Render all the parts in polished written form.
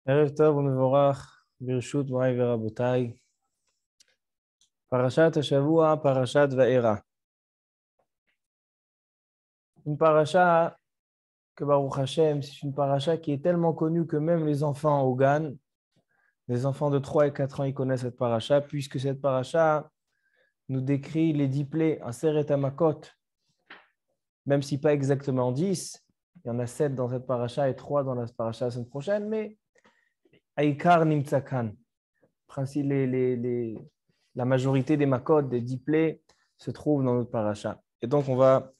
ערב טוב ומבורך, ברשות מוריי ורבותיי. פרשת השבוע, פרשת וארא. Une paracha que Baruch Hashem, c'est une paracha qui est tellement connue que même les enfants au Gan, les enfants de 3 et 4 ans, ils connaissent cette paracha, puisque cette paracha nous décrit les 10 plaies, un Seret Hamakot, même si pas exactement 10, il y en a 7 dans cette paracha et 3 dans la paracha la semaine prochaine, mais Aïkar Nimtsakan. La majorité des makot, des 10 plaies, se trouvent dans notre paracha. Et donc, on va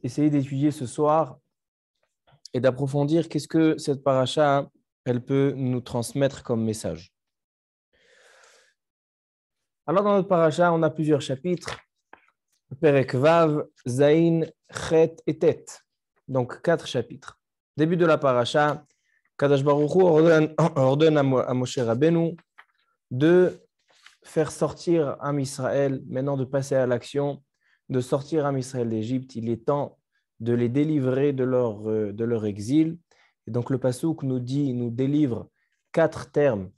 essayer d'étudier ce soir et d'approfondir qu'est-ce que cette paracha, elle peut nous transmettre comme message. Alors, dans notre paracha, on a plusieurs chapitres. Perek Vav, Zain, Chet et Tet. Donc, 4 chapitres. Début de la paracha, Kadosh Baruch Hu ordonne à Moshe Rabbeinu de faire sortir Am Israël, maintenant de passer à l'action, de sortir Am Israël d'Égypte. Il est temps de les délivrer de leur exil. Et donc le passouk nous délivre 4 termes.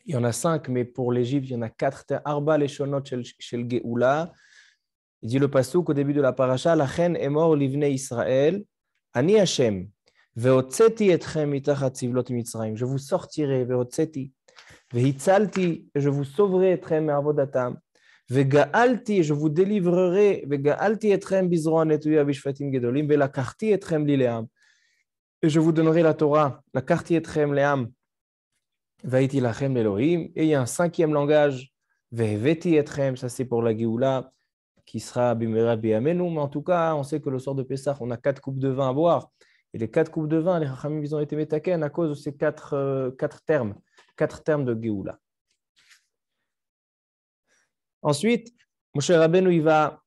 Il y en a 5, mais pour l'Égypte, il y en a 4 termes. Arba leshonot shel geoula. Il dit le passouk au début de la paracha, Lachen emor livnei Israël, ani Hashem, vehotzeti etchem mitachat tzivlot mitzrayim. Je vous sortirai, vehotzeti. Vehitzalti, je vous sauverai etrem avodatam. Vegaalti, je vous délivrerai. Vegaalti etrem bizroan etuya bishfatim gedolim. Velakarti etrem lileam. Et je vous donnerai la Torah. La karti etrem leam. Vaiti lachem Elohim. Et il y a un 5e langage. Veheveti etrem, ça c'est pour la Géoula, qui sera bimera biyamenu. Mais en tout cas, on sait que le soir de Pessah, on a 4 coupes de vin à boire. Et les 4 coupes de vin, les Chachamim, ils ont été métaken à cause de ces 4 termes. 4 termes de Géoula. Ensuite, Moshe Rabbeinu, il va,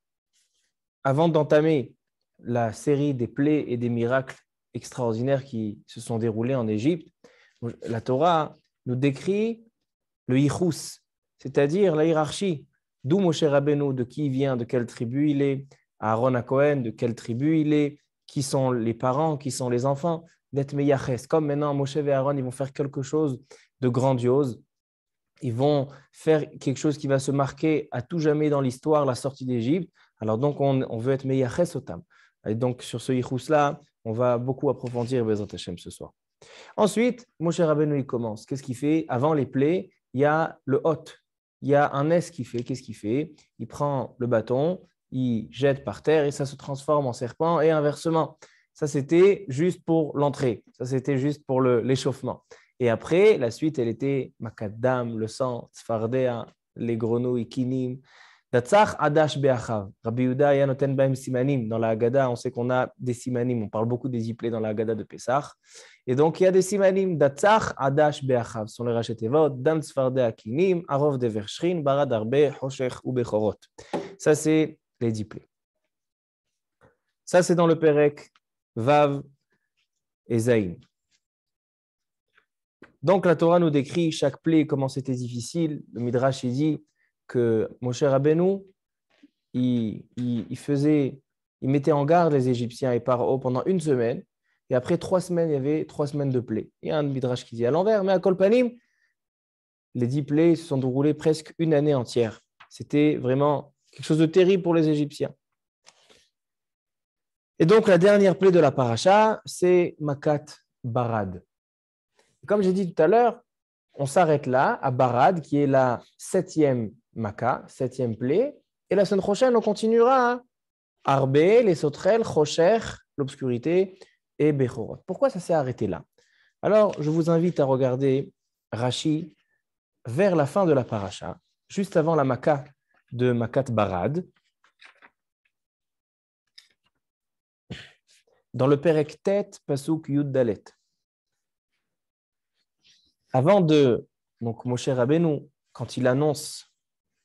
avant d'entamer la série des plaies et des miracles extraordinaires qui se sont déroulés en Égypte, la Torah nous décrit le yichus, c'est-à-dire la hiérarchie. D'où Moshe Rabbeinu, de qui il vient, de quelle tribu il est, Aaron à Cohen, de quelle tribu il est, qui sont les parents, qui sont les enfants, d'être meyaches. Comme maintenant, Moshe et Aaron, ils vont faire quelque chose de grandiose. Ils vont faire quelque chose qui va se marquer à tout jamais dans l'histoire, la sortie d'Égypte. Alors donc, on veut être meyaches otam. Et donc, sur ce yichus-là, on va beaucoup approfondir Bezrat Hashem ce soir. Ensuite, Moshe Rabbeinu, il commence. Qu'est-ce qu'il fait? Avant les plaies, il y a le hot. Il y a un S qui fait. Qu'est-ce qu'il fait? Il prend le bâton, il jette par terre et ça se transforme en serpent et inversement. Ça, c'était juste pour l'entrée. Ça, c'était juste pour l'échauffement. Et après, la suite, elle était Makadam, le sang, Tzfardea, les grenouilles, Kinim. Datzach Adash Be'achav. Rabbi Yehuda Yanoten Baim Simanim. Dans la Haggadah, on sait qu'on a des Simanim. On parle beaucoup des 10 plaies dans la Haggadah de Pessah. Et donc, il y a des Simanim. Datzach Adash Be'achav. Ce sont les Rachetevot. Dan Tzfardea Kinim. Arov de Vershrin. Barad Arbe. Hoshech ou Bechorot. Ça, c'est les 10 plaies. Ça, c'est dans le Perek Vav et Zain. Donc, la Torah nous décrit chaque plaie, comment c'était difficile. Le Midrash, il dit que Moshe Rabbeinu, il mettait en garde les Égyptiens et Paro pendant 1 semaine. Et après 3 semaines, il y avait 3 semaines de plaies. Il y a un Midrash qui dit à l'envers, mais à Kolpanim, les 10 plaies se sont déroulées presque 1 année entière. C'était vraiment quelque chose de terrible pour les Égyptiens. Et donc, la dernière plaie de la paracha, c'est Makat Barad. Comme j'ai dit tout à l'heure, on s'arrête là, à Barad, qui est la 7e Maka, 7e plaie. Et la semaine prochaine, on continuera à Arbé, les sauterelles, Chocher, l'obscurité, et Bechorot. Pourquoi ça s'est arrêté là? Alors, je vous invite à regarder Rashi vers la fin de la paracha, juste avant la Maka de Makat Barad. Dans le Perek Tet, Pasuk Yud Dalet. Avant donc Moshe Rabbeinu, quand il annonce,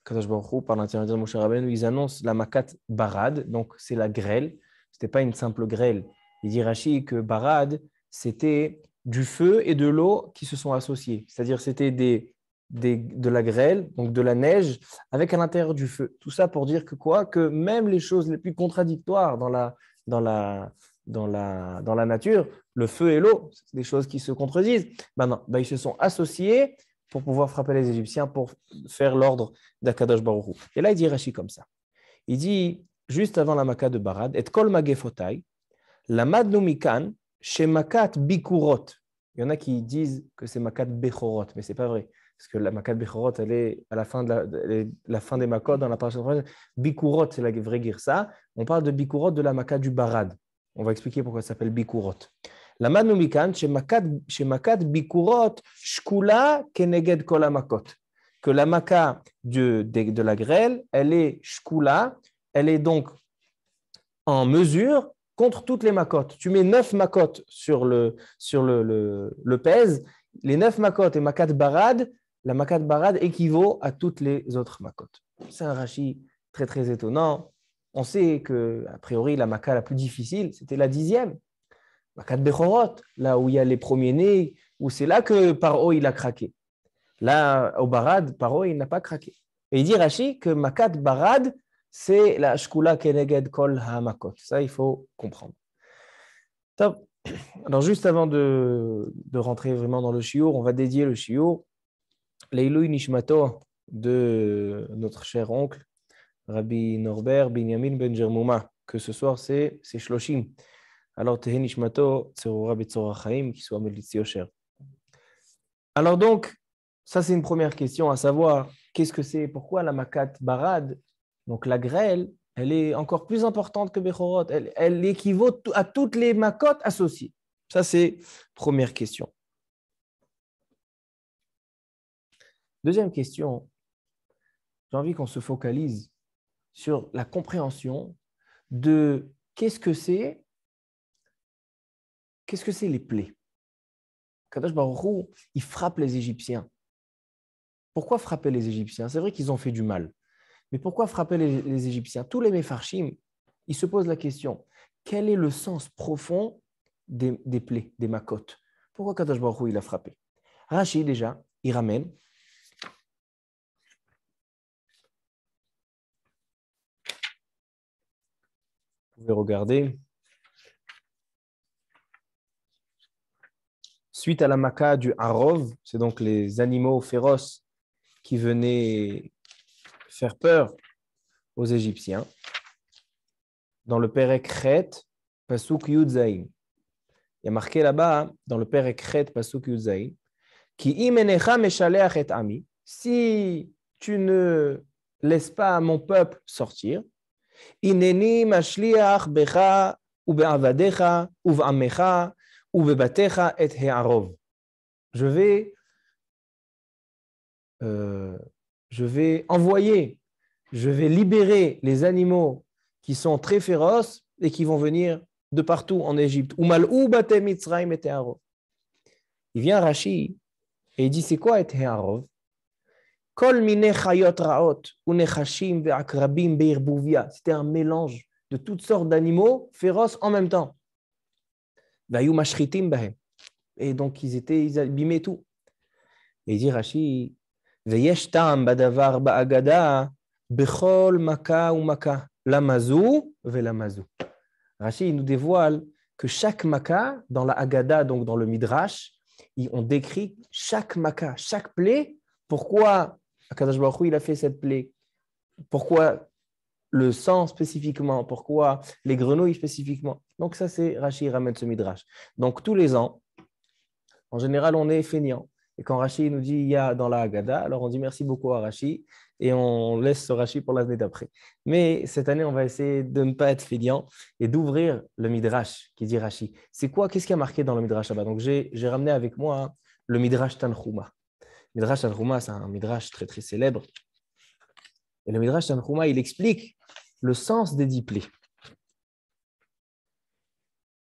Kadosh Baruch Hu, par l'intermédiaire de Moshe Rabbeinu, ils annoncent la Makat Barad, donc c'est la grêle. Ce n'était pas une simple grêle. Il dit Rashi que Barad, c'était du feu et de l'eau qui se sont associés. C'est-à-dire c'était de la grêle, donc de la neige, avec à l'intérieur du feu. Tout ça pour dire que quoi? Que même les choses les plus contradictoires dans dans la nature, le feu et l'eau, c'est des choses qui se contredisent. Ben non, ben ils se sont associés pour pouvoir frapper les Égyptiens, pour faire l'ordre d'Akadosh Baruch Hu. Et là, il dit Rashi comme ça. Il dit, juste avant la Maka de Barad, et kol magefotai, la madnu mikan, chez Makat bikurot. Il y en a qui disent que c'est Makat bechorot, mais ce n'est pas vrai. Parce que la Makat bechorot, elle est à la fin, la fin des Makot, dans la parasha de Barad. Bikurot, c'est la vraie girsa. On parle de bikurot de la Maka du Barad. On va expliquer pourquoi ça s'appelle bikurot. La madnu mikan, chez Makat bikurot, shkula keneged kol makot. Que la Maka de la grêle, elle est shkula, elle est donc en mesure contre toutes les makotes. Tu mets 9 makotes sur le pèse, les 9 makotes et makat barad, la makat barad équivaut à toutes les autres makotes. C'est un Rashi très très étonnant. On sait que, a priori, la maka la plus difficile, c'était la 10e. Makat bechorot, là où il y a les premiers-nés, où c'est là que Paro il a craqué. Là, au barad, Paro il n'a pas craqué. Et il dit Rashi que makat barad, c'est la shkula keneged kol hamakot. Ça, il faut comprendre. Top. Alors, juste avant de rentrer vraiment dans le shiur, on va dédier le shiur Leilui Nishmato de notre cher oncle, Rabbi Norbert Binyamin Ben Jermouma, que ce soir, c'est Shloshim. Alors, Tehe Nishmato, Tserura Betzora Chaim, qui soit Melitzi Osher. Alors donc, ça, c'est une première question, à savoir, qu'est-ce que c'est, pourquoi la makat barad, donc la grêle, elle est encore plus importante que Bechorot. Elle équivaut à toutes les makot associées. Ça, c'est première question. Deuxième question, j'ai envie qu'on se focalise sur la compréhension de qu'est-ce que c'est les plaies. Kadosh Baruch Hu, il frappe les Égyptiens. Pourquoi frapper les Égyptiens? C'est vrai qu'ils ont fait du mal. Mais pourquoi frapper les Égyptiens? Tous les Mefarshim, ils se posent la question, quel est le sens profond des plaies, des makotes? Pourquoi Kadosh Baruch Hu, il a frappé? Rashi, déjà, il ramène. Vous pouvez regarder. Suite à la Maka du Harov, c'est donc les animaux féroces qui venaient faire peur aux Égyptiens. Dans le Perek Chet, Pasuk Yud Zayin. Il y a marqué là-bas, dans le Perek Chet, Pasuk Yud Zayin, Ki imenecha meshaleach et ami, si tu ne laisses pas mon peuple sortir, ineni mashliach becha ou be'avadecha ou be'amecha ou be'batecha et he'arov. Je vais envoyer, je vais libérer les animaux qui sont très féroces et qui vont venir de partout en Égypte. Umal'u bate Mitzrayim et he'arov. Il vient Rashi et il dit c'est quoi et he'arov? Kol mine chayot raot ou nechashim ve'akrabim be'irbuvia. C'était un mélange de toutes sortes d'animaux féroces en même temps. Vayu mashritim bahem. Et donc ils abîmaient tout. Et il dit Rashi, ve'yesh tam badavar ba'agada bechol maka ou maka lamazou ve'lamazou. Rashi il nous dévoile que chaque maka dans la Agada, donc dans le Midrash, on décrit chaque maka, chaque plaie. Pourquoi Akadosh Baruch Hu, il a fait cette plaie? Pourquoi le sang spécifiquement? Pourquoi les grenouilles spécifiquement? Donc ça, c'est Rashi ramène ce Midrash. Donc tous les ans, en général, on est feignant. Et quand Rashi nous dit il y a dans la Haggadah, alors on dit merci beaucoup à Rashi et on laisse ce Rashi pour l'année d'après. Mais cette année, on va essayer de ne pas être feignant et d'ouvrir le Midrash qui dit Rashi. C'est quoi? Qu'est-ce qui a marqué dans le Midrash là-bas? Donc j'ai ramené avec moi le Midrash Tanchuma. Midrash Tanchuma, c'est un Midrash très très célèbre. Et le Midrash Tanchuma, il explique le sens des 10 plaies.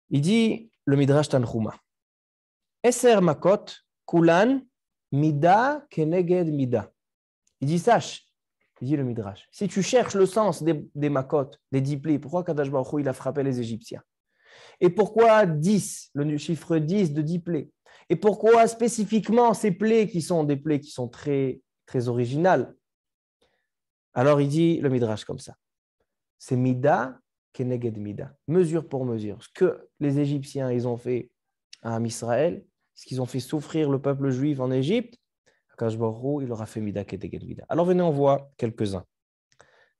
Il dit le Midrash Tanchuma. Eser makot kulan mida keneged mida. Il dit sache, il dit le Midrash, si tu cherches le sens des makot, des 10 plaies, pourquoi Kadosh Baruch Hu, il a frappé les Égyptiens? Et pourquoi 10, le chiffre 10 de 10 plaies? Et pourquoi spécifiquement ces plaies qui sont des plaies qui sont très, très originales? Alors il dit le Midrash comme ça. C'est mida keneged mida, mesure pour mesure. Ce que les Égyptiens ils ont fait à Israël, ce qu'ils ont fait souffrir le peuple juif en Égypte, Akadosh Baruch Hu, il leur a fait mida keneged mida. Alors venez, on voit quelques-uns.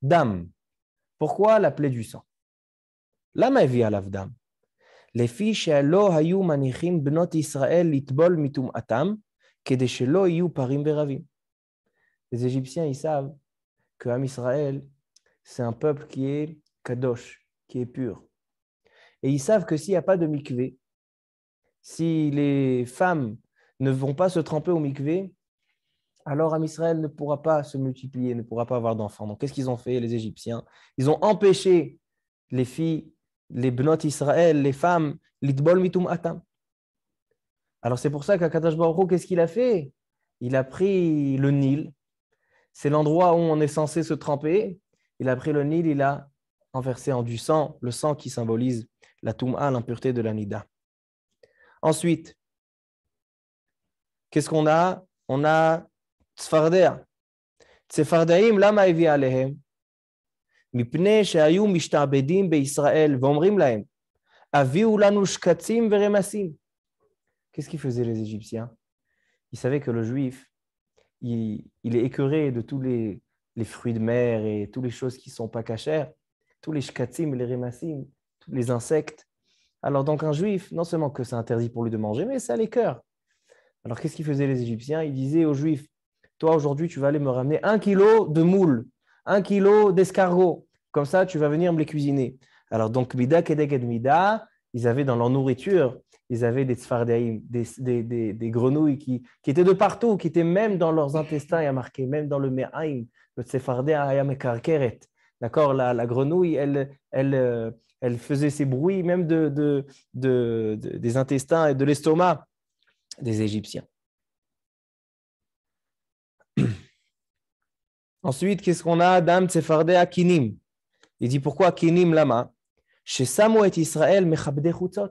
Dam, pourquoi la plaie du sang? Lama hevi alav dam? לפי שלא היו מניחים בנות ישראל לטבול מטומאתם, כדי שלא יהיו פרים ורבים. Les Égyptiens, ils savent que Am Israël, c'est un peuple qui est kadosh, qui est pur. Et ils savent que s'il n'y a pas de mikvé, si les femmes ne vont pas se tremper au mikvé, alors Am Israël ne pourra pas se multiplier, ne pourra pas avoir d'enfants. Donc, qu'est-ce qu'ils ont fait, les Égyptiens? Ils ont empêché les filles, les Bnot Israël, les femmes, l'itbol mitum atam. Alors, c'est pour ça qu'Akadosh Baruch Hu, qu'est-ce qu'il a fait? Il a pris le Nil. C'est l'endroit où on est censé se tremper. Il a pris le Nil, il a renversé en du sang, le sang qui symbolise la Toum'a, l'impureté de la Nida. Ensuite, qu'est-ce qu'on a? On a Tzfardea. Tzfardaim, lama hevi alehem? מפני שהיו משתעבדים בישראל ואומרים להם, הביאו לנו שקצים ורמסים. Qu'est-ce qu'ils faisaient les Égyptiens? Ils savaient que le juif, il est écœuré de tous les fruits de mer et toutes les choses qui ne sont pas cachères, tous les shkatzim et les remassim, tous les insectes. Alors donc un juif, non seulement que c'est interdit pour lui de manger, mais ça l'écœure. Alors qu'est-ce qu'ils faisaient les Égyptiens? Ils disaient aux juifs, toi aujourd'hui tu vas aller me ramener 1 kilo de moules, 1 kilo d'escargots. Comme ça, tu vas venir me les cuisiner. Alors, donc, mida kedeged mida, ils avaient dans leur nourriture, ils avaient des tzfardaïm, des grenouilles qui étaient de partout, qui étaient même dans leurs intestins, il y a marqué, même dans le me'aim, le tzfardea ayam mekarkeret. D'accord, la grenouille, elle faisait ses bruits même des intestins et de l'estomac des Égyptiens. Ensuite, qu'est-ce qu'on a? Dam tzefardea kinim. Il dit pourquoi kinim lama? Chez Samo et Israël mechabde chutzot.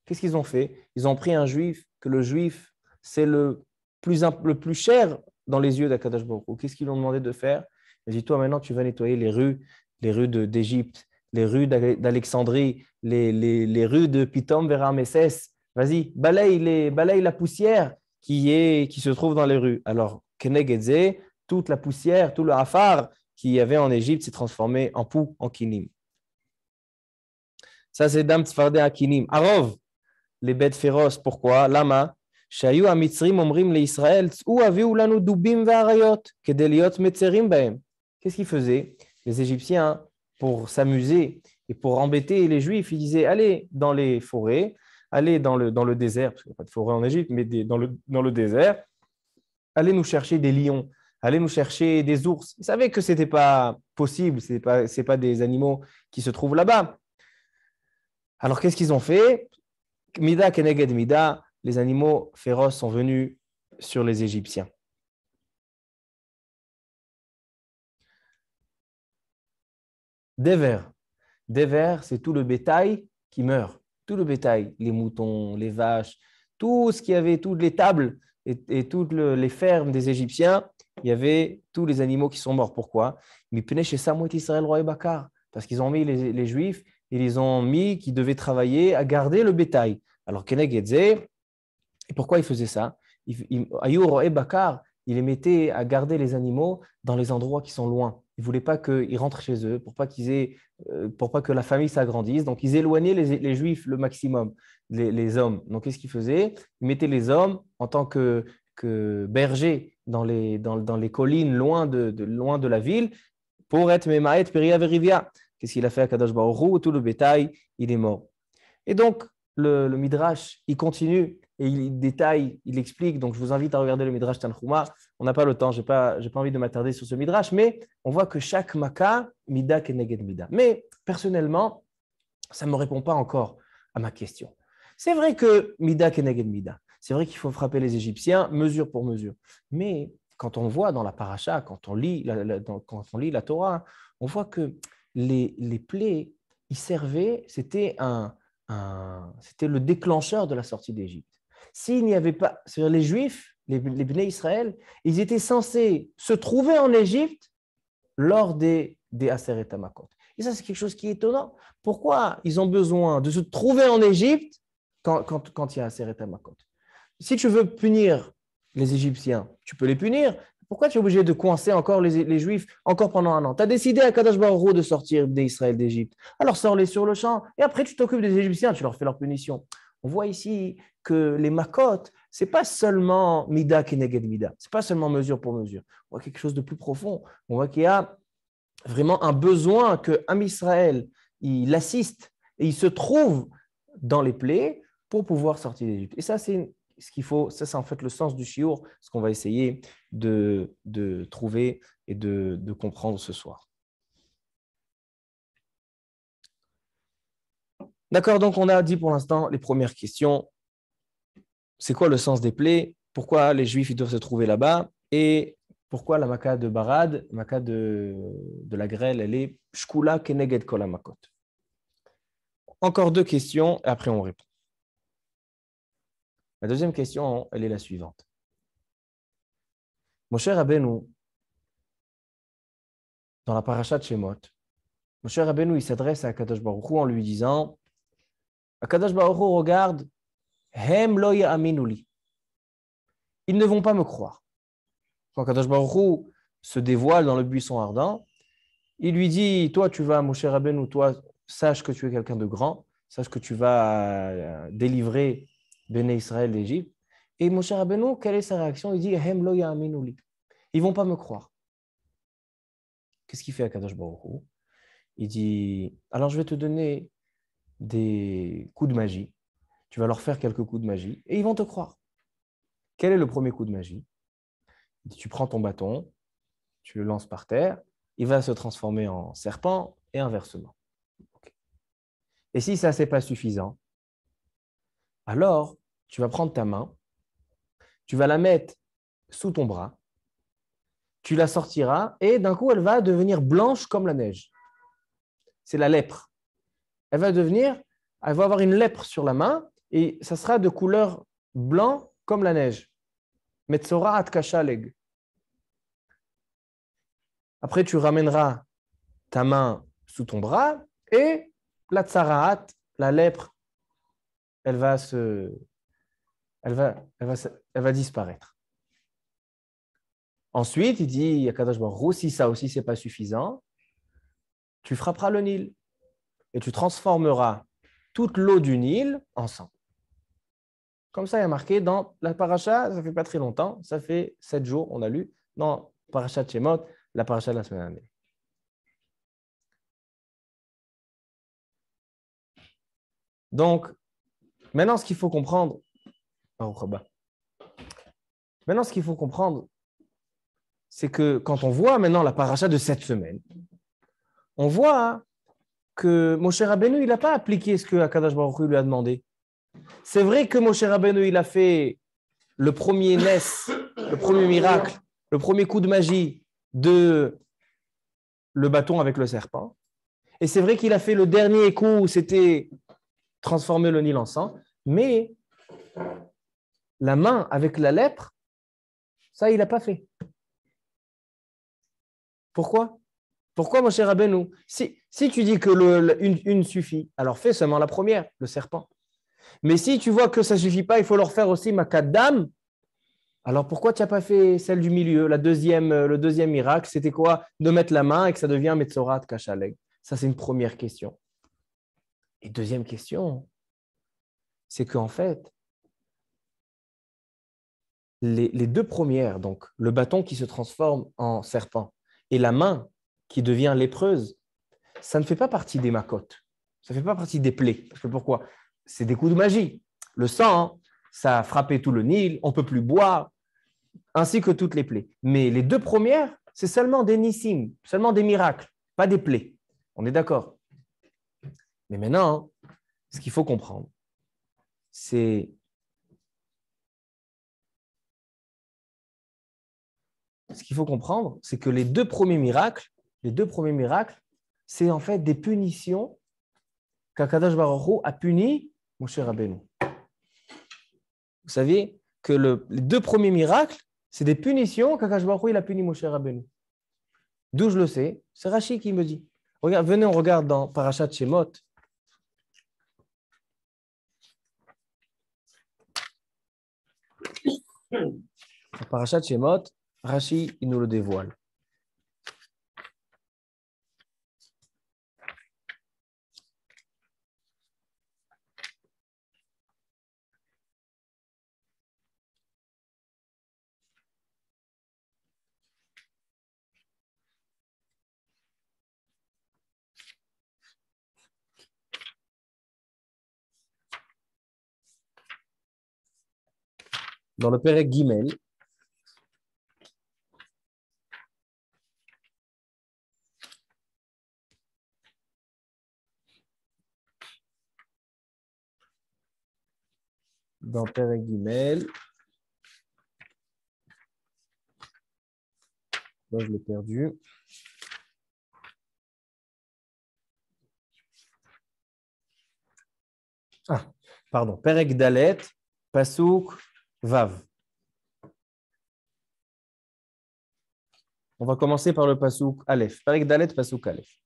Qu'est-ce qu'ils ont fait? Ils ont pris un juif, que le juif, c'est le plus cher dans les yeux d'Akadosh Baruch Hu. Qu'est-ce qu'ils lui ont demandé de faire? Il dit, toi maintenant, tu vas nettoyer les rues d'Égypte, les rues d'Alexandrie, les rues de Pitom vers Ramesses. Vas-y, balaye la poussière qui se trouve dans les rues. Alors, kenegedze, toute la poussière, tout le hafar qu'il y avait en Égypte s'est transformé en poux, en kinim. Ça, c'est Dam Tzfardea Kinim. Arov, les bêtes féroces. Pourquoi? Lama, Shayu Amitzrim omrim le Israël, ou aviu lanu dubim ve'arayot, kedeliot metzerim baem. Qu'est-ce qu'ils faisaient? Les Égyptiens, pour s'amuser et pour embêter les Juifs, ils disaient, allez dans les forêts, allez dans le désert, parce qu'il n'y a pas de forêt en Égypte, mais dans le désert, allez nous chercher des lions. Allez nous chercher des ours. Ils savaient que ce n'était pas possible, ce n'est pas des animaux qui se trouvent là-bas. Alors, qu'est-ce qu'ils ont fait? Mida keneged mida, les animaux féroces sont venus sur les Égyptiens. Dever. Dever, c'est tout le bétail qui meurt. Tout le bétail, les moutons, les vaches, tout ce qu'il y avait, toutes les tables et toutes les fermes des Égyptiens, il y avait tous les animaux qui sont morts. Pourquoi? Parce qu'ils ont mis les Juifs, ils les ont mis qui devaient travailler à garder le bétail. Alors, kenegedze, et pourquoi ils faisaient ça? Il les mettait à garder les animaux dans les endroits qui sont loin. Ils ne voulaient pas qu'ils rentrent chez eux, pour pas que la famille s'agrandisse. Donc, ils éloignaient les Juifs le maximum, les hommes. Donc, qu'est-ce qu'ils faisaient? Ils mettaient les hommes en tant que bergers dans les collines loin de la ville pour être Memaet Peria Verivia. Qu'est-ce qu'il a fait à Kadosh Baruch Hu? Tout le bétail, il est mort. Et donc, le Midrash, il continue et il détaille, il explique. Donc, je vous invite à regarder le Midrash Tanchuma. On n'a pas le temps, je n'ai pas envie de m'attarder sur ce Midrash, mais on voit que chaque Maka, Mida Keneged Mida. Mais personnellement, ça ne me répond pas encore à ma question. C'est vrai que Mida Keneged Mida, c'est vrai qu'il faut frapper les Égyptiens mesure pour mesure. Mais quand on voit dans la paracha, quand on lit la Torah, on voit que les plaies, ils servaient, c'était le déclencheur de la sortie d'Égypte. S'il n'y avait pas, c'est-à-dire les Juifs, les Bnei Israël, ils étaient censés se trouver en Égypte lors des Aseret Hamakot. Et ça, c'est quelque chose qui est étonnant. Pourquoi ils ont besoin de se trouver en Égypte quand il y a Aseret Hamakot? Si tu veux punir les Égyptiens, tu peux les punir. Pourquoi tu es obligé de coincer encore les Juifs encore pendant un an? Tu as décidé à Kadosh Baruch Hu de sortir d'Israël d'Égypte. Alors sors-les sur le champ et après tu t'occupes des Égyptiens, tu leur fais leur punition. On voit ici que les Makot, ce n'est pas seulement Mida Keneged Mida, ce n'est pas seulement mesure pour mesure. On voit quelque chose de plus profond. On voit qu'il y a vraiment un besoin que Am Israël, il assiste et il se trouve dans les plaies pour pouvoir sortir d'Égypte. Et ça, c'est ce qu'il faut, ça c'est en fait le sens du shiur, ce qu'on va essayer de trouver et de comprendre ce soir. D'accord, donc on a dit pour l'instant les premières questions. C'est quoi le sens des plaies? Pourquoi les Juifs ils doivent se trouver là-bas? Et pourquoi la Maka de Barad, Maka de la grêle, elle est Shkula Keneged Kol HaMakot? Encore deux questions et après on répond. La deuxième question, elle est la suivante. Moshe Rabbeinu, dans la paracha de Shemot, Moshe Rabbeinu, il s'adresse à Kadosh Baruch Hu en lui disant, Kadosh Baruch Hu, regarde, Hem lo ya'aminu li. Ils ne vont pas me croire. Quand Kadosh Baruch Hu se dévoile dans le buisson ardent, il lui dit, toi tu vas, Moshe Rabbeinu, toi, sache que tu es quelqu'un de grand, sache que tu vas délivrer Béné Israël d'Égypte. Et Moshe Rabbeinu, quelle est sa réaction? Il dit, Hem lo ya'aminu li. Ils ne vont pas me croire. Qu'est-ce qu'il fait à Kadosh Baruch Hu? Il dit, alors je vais te donner des coups de magie. Tu vas leur faire quelques coups de magie et ils vont te croire. Quel est le premier coup de magie? Il dit, tu prends ton bâton, tu le lances par terre, il va se transformer en serpent et inversement. Okay. Et si ça, ce n'est pas suffisant, alors tu vas prendre ta main, tu vas la mettre sous ton bras, tu la sortiras et d'un coup, elle va devenir blanche comme la neige. C'est la lèpre. Elle va avoir une lèpre sur la main et ça sera de couleur blanc comme la neige. Metzora at kashaleg. Après, tu ramèneras ta main sous ton bras et la tsaraat, la lèpre, elle va disparaître. Ensuite, il dit à Kadosh Baruch Hu, si ça aussi, ce n'est pas suffisant, tu frapperas le Nil et tu transformeras toute l'eau du Nil en sang. Comme ça, il y a marqué dans la paracha, ça ne fait pas très longtemps, ça fait 7 jours, on a lu, dans paracha de Shemot, la paracha de la semaine dernière. Donc, maintenant, ce qu'il faut comprendre, c'est que quand on voit maintenant la paracha de cette semaine, on voit que Moshe Rabbeinu, il n'a pas appliqué ce que Akadosh Baruch Hu lui a demandé. C'est vrai que Moshe Rabbeinu, il a fait le premier le premier miracle, le premier coup de magie de le bâton avec le serpent. Et c'est vrai qu'il a fait le dernier coup, c'était transformer le Nil en sang. Mais la main avec la lèpre, ça, il n'a pas fait. Pourquoi? Pourquoi, mon cher Rabbeinu? Si tu dis que une suffit, alors fais seulement la première, le serpent. Mais si tu vois que ça ne suffit pas, il faut leur faire aussi Makat Dam. Alors pourquoi tu n'as pas fait celle du milieu? Le deuxième miracle, c'était quoi? De mettre la main et que ça devient Metzorat Kashaleg. Ça, c'est une première question. Et deuxième question, c'est qu'en fait, les deux premières, donc le bâton qui se transforme en serpent et la main qui devient lépreuse, ça ne fait pas partie des makotes. Ça ne fait pas partie des plaies. Parce que pourquoi? C'est des coups de magie. Le sang, ça a frappé tout le Nil, on ne peut plus boire, ainsi que toutes les plaies. Mais les deux premières, c'est seulement des nissim, seulement des miracles, pas des plaies. On est d'accord? Mais maintenant, ce qu'il faut comprendre, c'est que les deux premiers miracles, c'est en fait des punitions qu'Akadosh Baruch Hu a puni Moshe Rabbeinu. Vous savez que les deux premiers miracles, c'est des punitions qu'Akadosh Baruch Hu a puni Moshe Rabbeinu. D'où je le sais, c'est Rashi qui me dit. Regarde, venez, on regarde dans Parashat Shemot. Dans Parashat Shemot, Rashi, il nous le dévoile. Dans le Perek Gimel, là, je l'ai perdu. Ah, pardon. Perek Dalet, Pasuk, Vav. On va commencer par le Pasuk Aleph. Perek Dalet, Pasuk Aleph.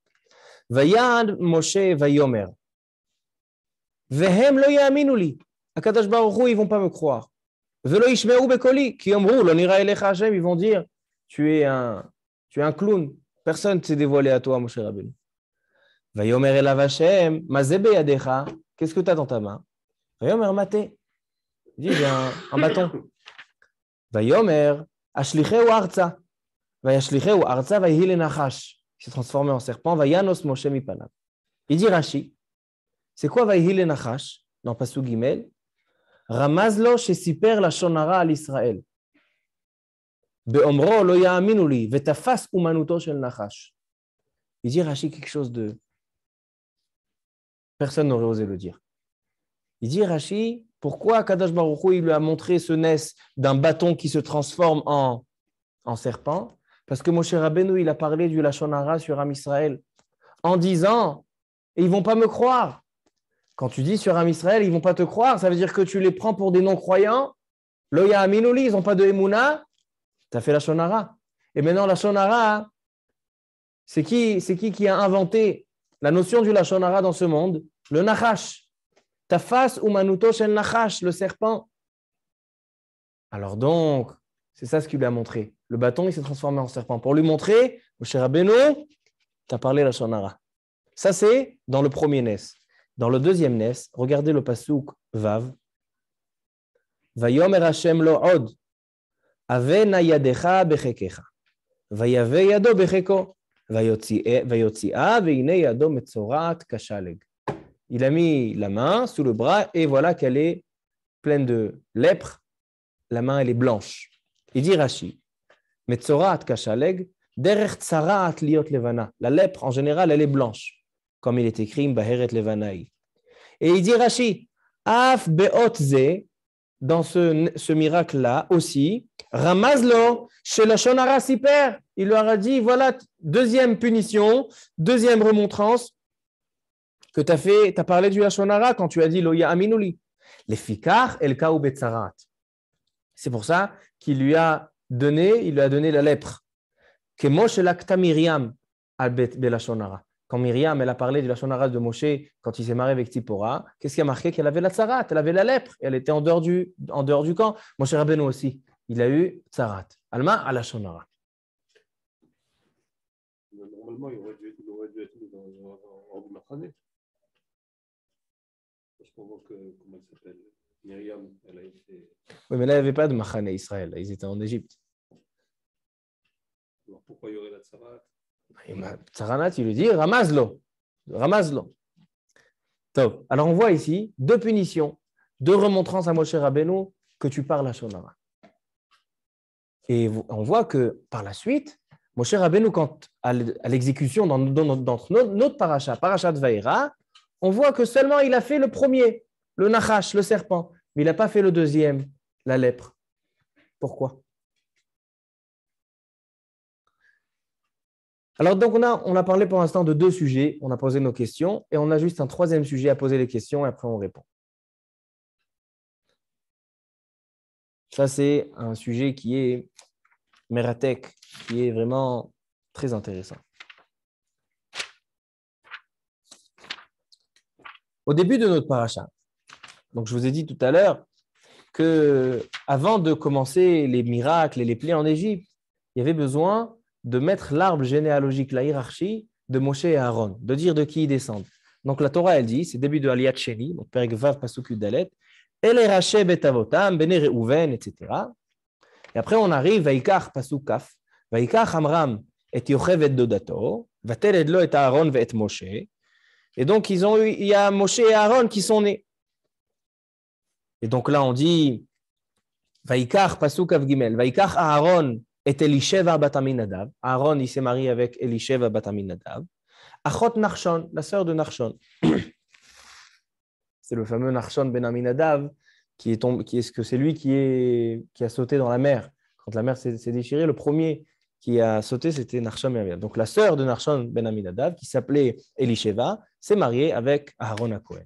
Vayad Moshe Vayomer. Vehem lo ya'aminu li. Akadosh Baruch Hu, ils vont pas me croire. Velo yishme'u bekoli. Ki yomru lo nira elecha Hashem. Ils vont dire, tu es un clown. Personne ne s'est dévoilé à toi, Moshe Rabbeinu. Vayomer elav Hashem. Mazebe yadecha. Qu'est-ce que tu as dans ta main? Vayomer maté. Il dit, j'ai un bâton. Vayomer ashlicheu arza. Vayashlicheu arza vayihi lenachash. Il s'est transformé en serpent. Vayanos Moshe mipanav. Il dit Rashi. C'est quoi vayihi lenachash dans Pasuk Gimel? Ramazlo shesiper la shonara al Israël. Beomro lo ya'aminu li vetafas umanuto shel nachash. Il dit Rashi quelque chose de personne n'aurait osé le dire. Il dit Rashi, pourquoi Kadosh Baruch Hu, il lui a montré ce nes d'un bâton qui se transforme en serpent? Parce que Moshe Rabbeinu, il a parlé du Lashon Hara sur Am Israël en disant, et ils vont pas me croire. Quand tu dis sur Am Israël, ils vont pas te croire, ça veut dire que tu les prends pour des non-croyants. Lo ya'aminu li, ils n'ont pas de Emouna. Tu as fait Lashon Hara. Et maintenant, Lashon Hara, c'est qui a inventé la notion du Lashon Hara dans ce monde? Le Nachash. Tafas umanuto shel Nachash, le serpent. Alors donc, c'est ça ce qu'il lui a montré. Le bâton, il s'est transformé en serpent. Pour lui montrer, Moshe Rabbeinu, tu as parlé Lashon Hara. Ça, c'est dans le premier nes. Dans le deuxième nes, regardez le pasuk Vav. Vayomer Hashem lo od. Ave na yadecha bechekecha. Vayave yado becheko. Vayotzi'a veine yado metzorat kashaleg. Il a mis la main sous le bras et voilà qu'elle est pleine de lèpre. La main, elle est blanche. Il dit Rashi, metzorat kashaleg, derech tsarat liot levana. La lèpre, en général, elle est blanche. Comme il est écrit, Baheret Levanaï. Et il dit Rashi, Af beotze, dans ce miracle-là aussi, Ramazlo, chez la Shonara Siper, il leur a dit, voilà, deuxième punition, deuxième remontrance, que tu as parlé du Shonara quand tu as dit Loya Aminuli. Les fikar el kaou betzarat. C'est pour ça qu'il lui a donné la lèpre. Que Moshe lakta Miriam al bet belashonara. Quand Myriam, elle a parlé du Lashon Hara de Moshe, quand il s'est marié avec Tzipora, qu'est-ce qui a marqué? Qu'elle avait la tsarat, elle avait la lèpre, elle était en dehors du camp. Moshe Rabbeinu aussi, il a eu tsarat. Alma à Lashon Hara. Normalement, il aurait dû être hors du Machané. Parce qu'on voit que, comment elle s'appelle, Myriam, elle a été... Oui, mais là, il n'y avait pas de Machané Israël, ils étaient en Égypte. Alors pourquoi il y aurait la tsarat? Tsaranat, il lui dit Ramazlo. Top. Alors on voit ici deux punitions, deux remontrances à Moshe Rabbeinu que tu parles à Shonara. Et on voit que par la suite, Moshe Rabbeinu, quand à l'exécution dans notre parashat Vaïra, on voit que seulement il a fait le premier, le Nachash, le serpent, mais il n'a pas fait le deuxième, la lèpre. Pourquoi? Alors, donc, on a parlé pour l'instant de deux sujets, on a posé nos questions, et on a juste un troisième sujet à poser les questions, et après on répond. Ça, c'est un sujet qui est mératek, qui est vraiment très intéressant. Au début de notre paracha, donc je vous ai dit tout à l'heure que avant de commencer les miracles et les plaies en Égypte, il y avait besoin de mettre l'arbre généalogique, la hiérarchie de Moshe et Aaron, de dire de qui ils descendent. Donc la Torah, elle dit, c'est début de Aliyat Sheni, donc Perek Vav Pasuk Yudalet, Ele Raché Bet Avotam, Bene Reuven, etc. Et après on arrive, Vaikach Pasuk Kaf, Vaikach Amram et Yochev et Dodato, Vatel Edlo et Aaron et Moshe. Et donc il y a Moshe et Aaron qui sont nés. Et donc là, on dit Vaikach Pasuk Av Gimel, Vaikach Aaron et Elisheva bat Aminadav. Aaron, il s'est marié avec Elisheva bat Aminadav. Achot Nachshon, la sœur de Nachshon. C'est le fameux Nachshon ben Aminadav c'est lui qui a sauté dans la mer. Quand la mer s'est déchirée, le premier qui a sauté, c'était Nachshon ben Aminadav. Donc la sœur de Nachshon ben Aminadav, qui s'appelait Elisheva, s'est mariée avec Aaron HaKohen.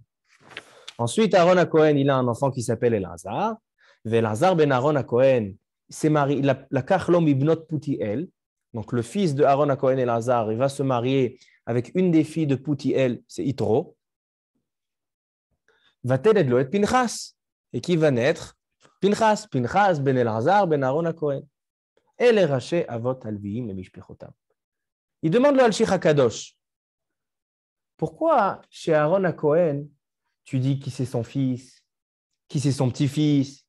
Ensuite, Aaron HaKohen, il a un enfant qui s'appelle Elazar. Elazar ben Aaron HaKohen s'est marié, la Kachlom ibnot Putiel, donc le fils de Aaron HaKohen Elazar, il va se marier avec une des filles de Putiel, c'est Yitro. Va-t-elle être Loet Pinchas? Et qui va naître? Pinchas ben Elazar ben Aaron HaKohen. Et les rachets avot alviim et mishpechotam. Il demande le Al-Shich HaKadosh. Pourquoi chez Aaron HaKohen, tu dis qui c'est son fils, qui c'est son petit-fils,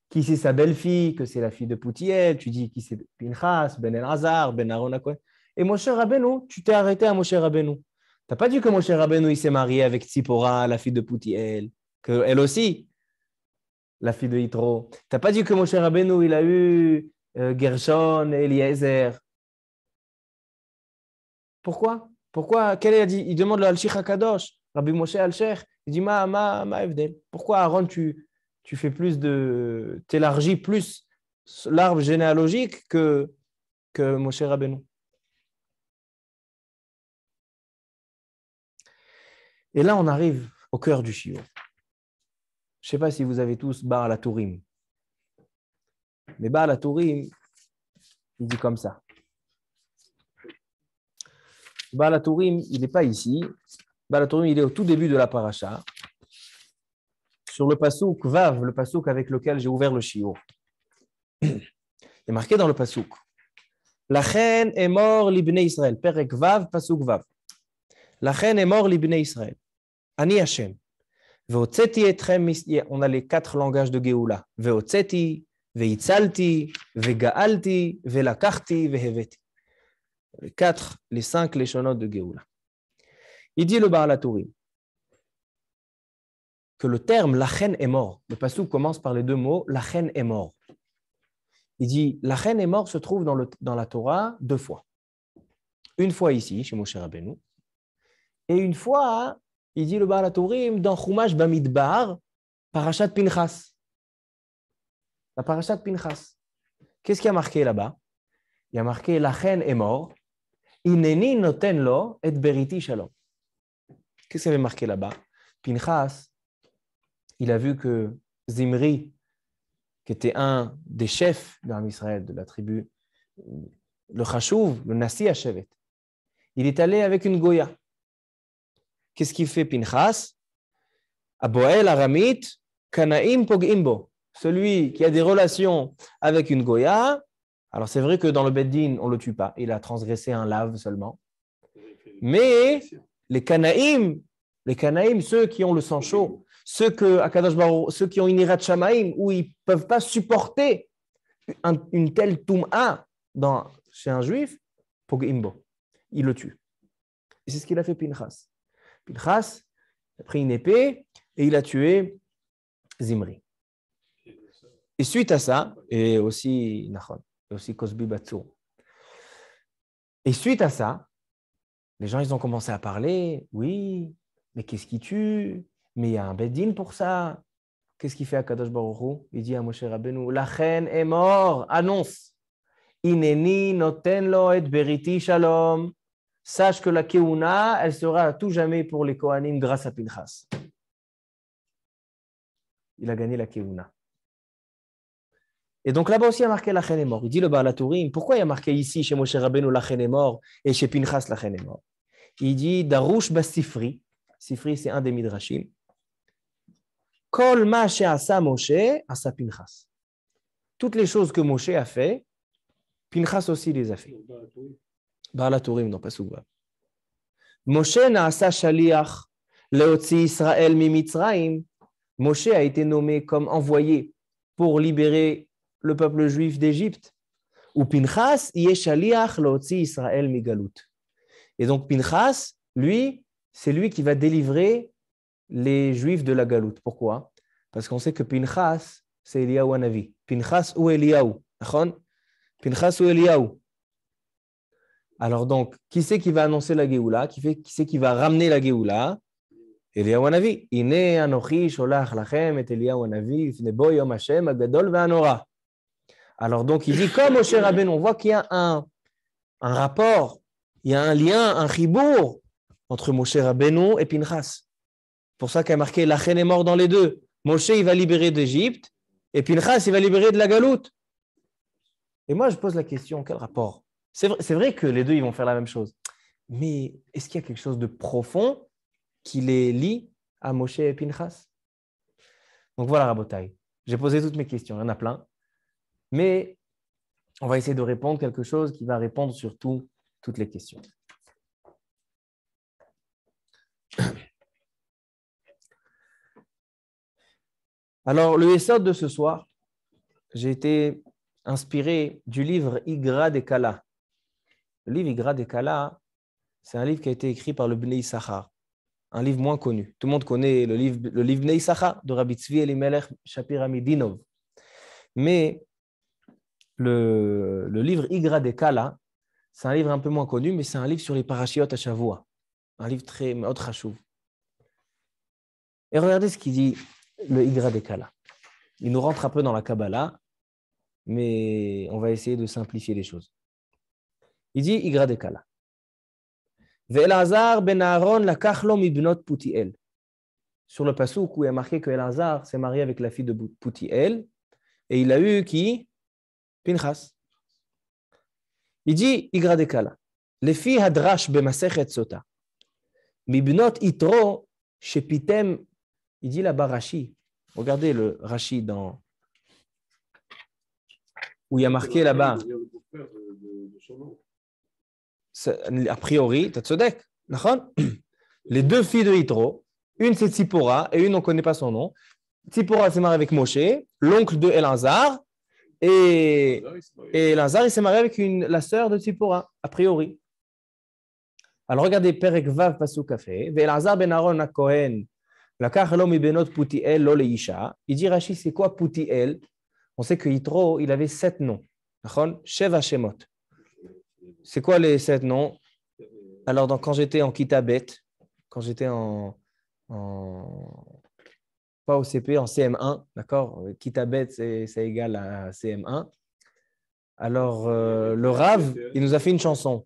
qui c'est sa belle-fille, que c'est la fille de Poutiel, tu dis qui c'est Pinchas, Ben Elazar, Ben Aaron HaKohen. Et Moshe Rabbeinu, tu t'es arrêté à Moshe Rabbeinu. Tu n'as pas dit que Moshe Rabbeinu il s'est marié avec Tzipora, la fille de Poutiel, qu'elle aussi, la fille de Yitro. Tu n'as pas dit que Moshe Rabbeinu il a eu Gershon et Eliezer. Pourquoi? Il demande le Al-Shich HaKadosh, Rabbi Moshe Al-Sheikh. Il dit, ma Evdel. Pourquoi Aaron, tu élargis plus l'arbre généalogique que Moshe Rabbeinu? Et là, on arrive au cœur du shiur. Je ne sais pas si vous avez tous Baal HaTurim. Mais Baal HaTurim, il dit comme ça. Baal HaTurim, il n'est pas ici. Baal HaTurim, il est au tout début de la paracha. Sur le pasuk Vav, le pasuk avec lequel j'ai ouvert le shiur. Il est marqué dans le pasuk. Lachen est mort l'ibné Israël. Perek Vav, pasuk Vav. Lachen est mort l'ibné Israël. Ani Hashem. Veotzeti etrem. On a les 4 langages de Géoula. Veotzeti, veitzalti, vegaalti, velakachti, veheveti. Les 5 leshonotes de Géoula. Il dit le Baal HaTurim que le terme lachen est mort. Le pasuk commence par les 2 mots lachen est mort. Il dit lachen est mort se trouve dans la Torah 2 fois. Une fois ici, chez Moshe Rabbeinu, et une fois, il dit le Baal HaTurim dans Chumash Bamidbar, Parashat Pinchas. La Parashat Pinchas. Qu'est-ce qu'il y a marqué là-bas? Il y a marqué lachen est mort. Ineni noten lo et beriti shalom. Qu'est-ce qu'il y avait marqué là-bas? Pinchas, il a vu que Zimri, qui était un des chefs d'Am Israël, de la tribu, le Chashuv, le Nasi Hashevet, il est allé avec une Goya. Qu'est-ce qu'il fait Pinchas? Aboel Aramit, Kanaim Pogimbo. Celui qui a des relations avec une Goya, alors c'est vrai que dans le Beddin, on ne le tue pas, il a transgressé un lave seulement. Mais les Kanaïm, ceux qui ont le sang chaud, ceux qui ont une irat shamaim, où ils ne peuvent pas supporter une telle toum'a chez un juif, Pogimbo, il le tue. Et c'est ce qu'il a fait Pinchas. Pinchas a pris une épée et il a tué Zimri. Et suite à ça, et aussi Nachon, et aussi Cosbi Batsur. Et suite à ça, les gens ils ont commencé à parler, oui, mais qu'est-ce qui tue? Mais il y a un Beddin pour ça. Qu'est-ce qu'il fait à Kadosh Baruch Hu? Il dit à Moshe Rabbeinu, la reine est mort, annonce. Ineni noten lo et beriti shalom. Sache que la Keuna, elle sera à tout jamais pour les Kohanim grâce à Pinchas. Il a gagné la Keuna. Et donc là-bas aussi, il y a marqué la reine est mort. Il dit le Baal HaTurim, pourquoi il y a marqué ici chez Moshe Rabbeinu la reine est mort et chez Pinchas la reine est mort? Il dit Darush Basifri. Sifri, c'est un des Midrashim. Kol ma she'asa Moshe, asa Pinchas. Toutes les choses que Moshe a fait, Pinchas aussi les a fait. Baal HaTurim, dans Pasuk Vav. Moshe na'asa shaliach leotzi Israël mi Mitzrayim. Moshe a été nommé comme envoyé pour libérer le peuple juif d'Égypte. Ou Pinchas yeh shaliach leotzi Israël mi galut. Et donc Pinchas, lui, c'est lui qui va délivrer les Juifs de la galoute. Pourquoi? Parce qu'on sait que Pinchas, c'est Eliyahu Hanavi. Pinchas ou Eliyahu. Pinchas ou Eliyahu. Alors donc, qui c'est qui va annoncer la Géoula? Qui c'est qui va ramener la Géoula? Eliyahu Hanavi. Ine anochi sholach lachem et Eliyahu Hanavi ifne bo yom Hashem agadol ve'anora. Alors donc, il dit, comme Moshe Rabbeinu, on voit qu'il y a un rapport, il y a un lien, un chibour entre Moshe Rabbeinu et Pinchas. Pour ça qu'il y a marqué Lachen est mort dans les deux. Moshe, il va libérer d'Égypte et Pinchas, il va libérer de la galoute. Et moi, je pose la question, quel rapport? C'est vrai que les deux, ils vont faire la même chose. Mais est-ce qu'il y a quelque chose de profond qui les lie à Moshe et Pinchas? Donc voilà, Rabotai. J'ai posé toutes mes questions, il y en a plein. Mais on va essayer de répondre quelque chose qui va répondre sur toutes les questions. Alors, le Yesod de ce soir, j'ai été inspiré du livre Igra de Kala. Le livre Igra de Kala, c'est un livre qui a été écrit par le Bnei Issachar, un livre moins connu. Tout le monde connaît le livre Bnei Issachar de Rabbi Tzvi Elimelech Shapir Amidinov. Mais le livre Igra de Kala, c'est un livre un peu moins connu, mais c'est un livre sur les parashiot à Shavua. Un livre très haute chachouv. Et regardez ce qu'il dit, le Igra de Kala. Il nous rentre un peu dans la Kabbalah, mais on va essayer de simplifier les choses. Il dit Igra de Kala. Ve'elazar ben Aaron lakach lo mibnot Putiel. Sur le pasuk où il y a marqué que Elazar s'est marié avec la fille de Putiel, et il a eu qui? Pinchas. Il dit Igra de Kala. Les filles hadrash b'masechet sota. Mibnot itro shepitem. Il dit là-bas Rashi. Regardez le Rashi où il y a marqué là-bas. A priori, tu as tzodek. Les deux filles de Yitro, une c'est Tzipora et une on ne connaît pas son nom. Tzipora s'est mariée avec Moshe, l'oncle de Elazar, et Elazar il s'est marié avec la sœur de Tzipora, a priori. Alors regardez, Perek Vav Pasuk Kafé, Elazar ben Aaron HaKohen. Il dit Rashi, c'est quoi Putiel? On sait que Yitro, il avait 7 noms. Sheva Shemot. C'est quoi les 7 noms? Alors, quand j'étais en Kitabet, quand j'étais pas au CP, en CM1, d'accord? Kitabet, c'est égal à CM1. Alors, le Rav, il nous a fait une chanson.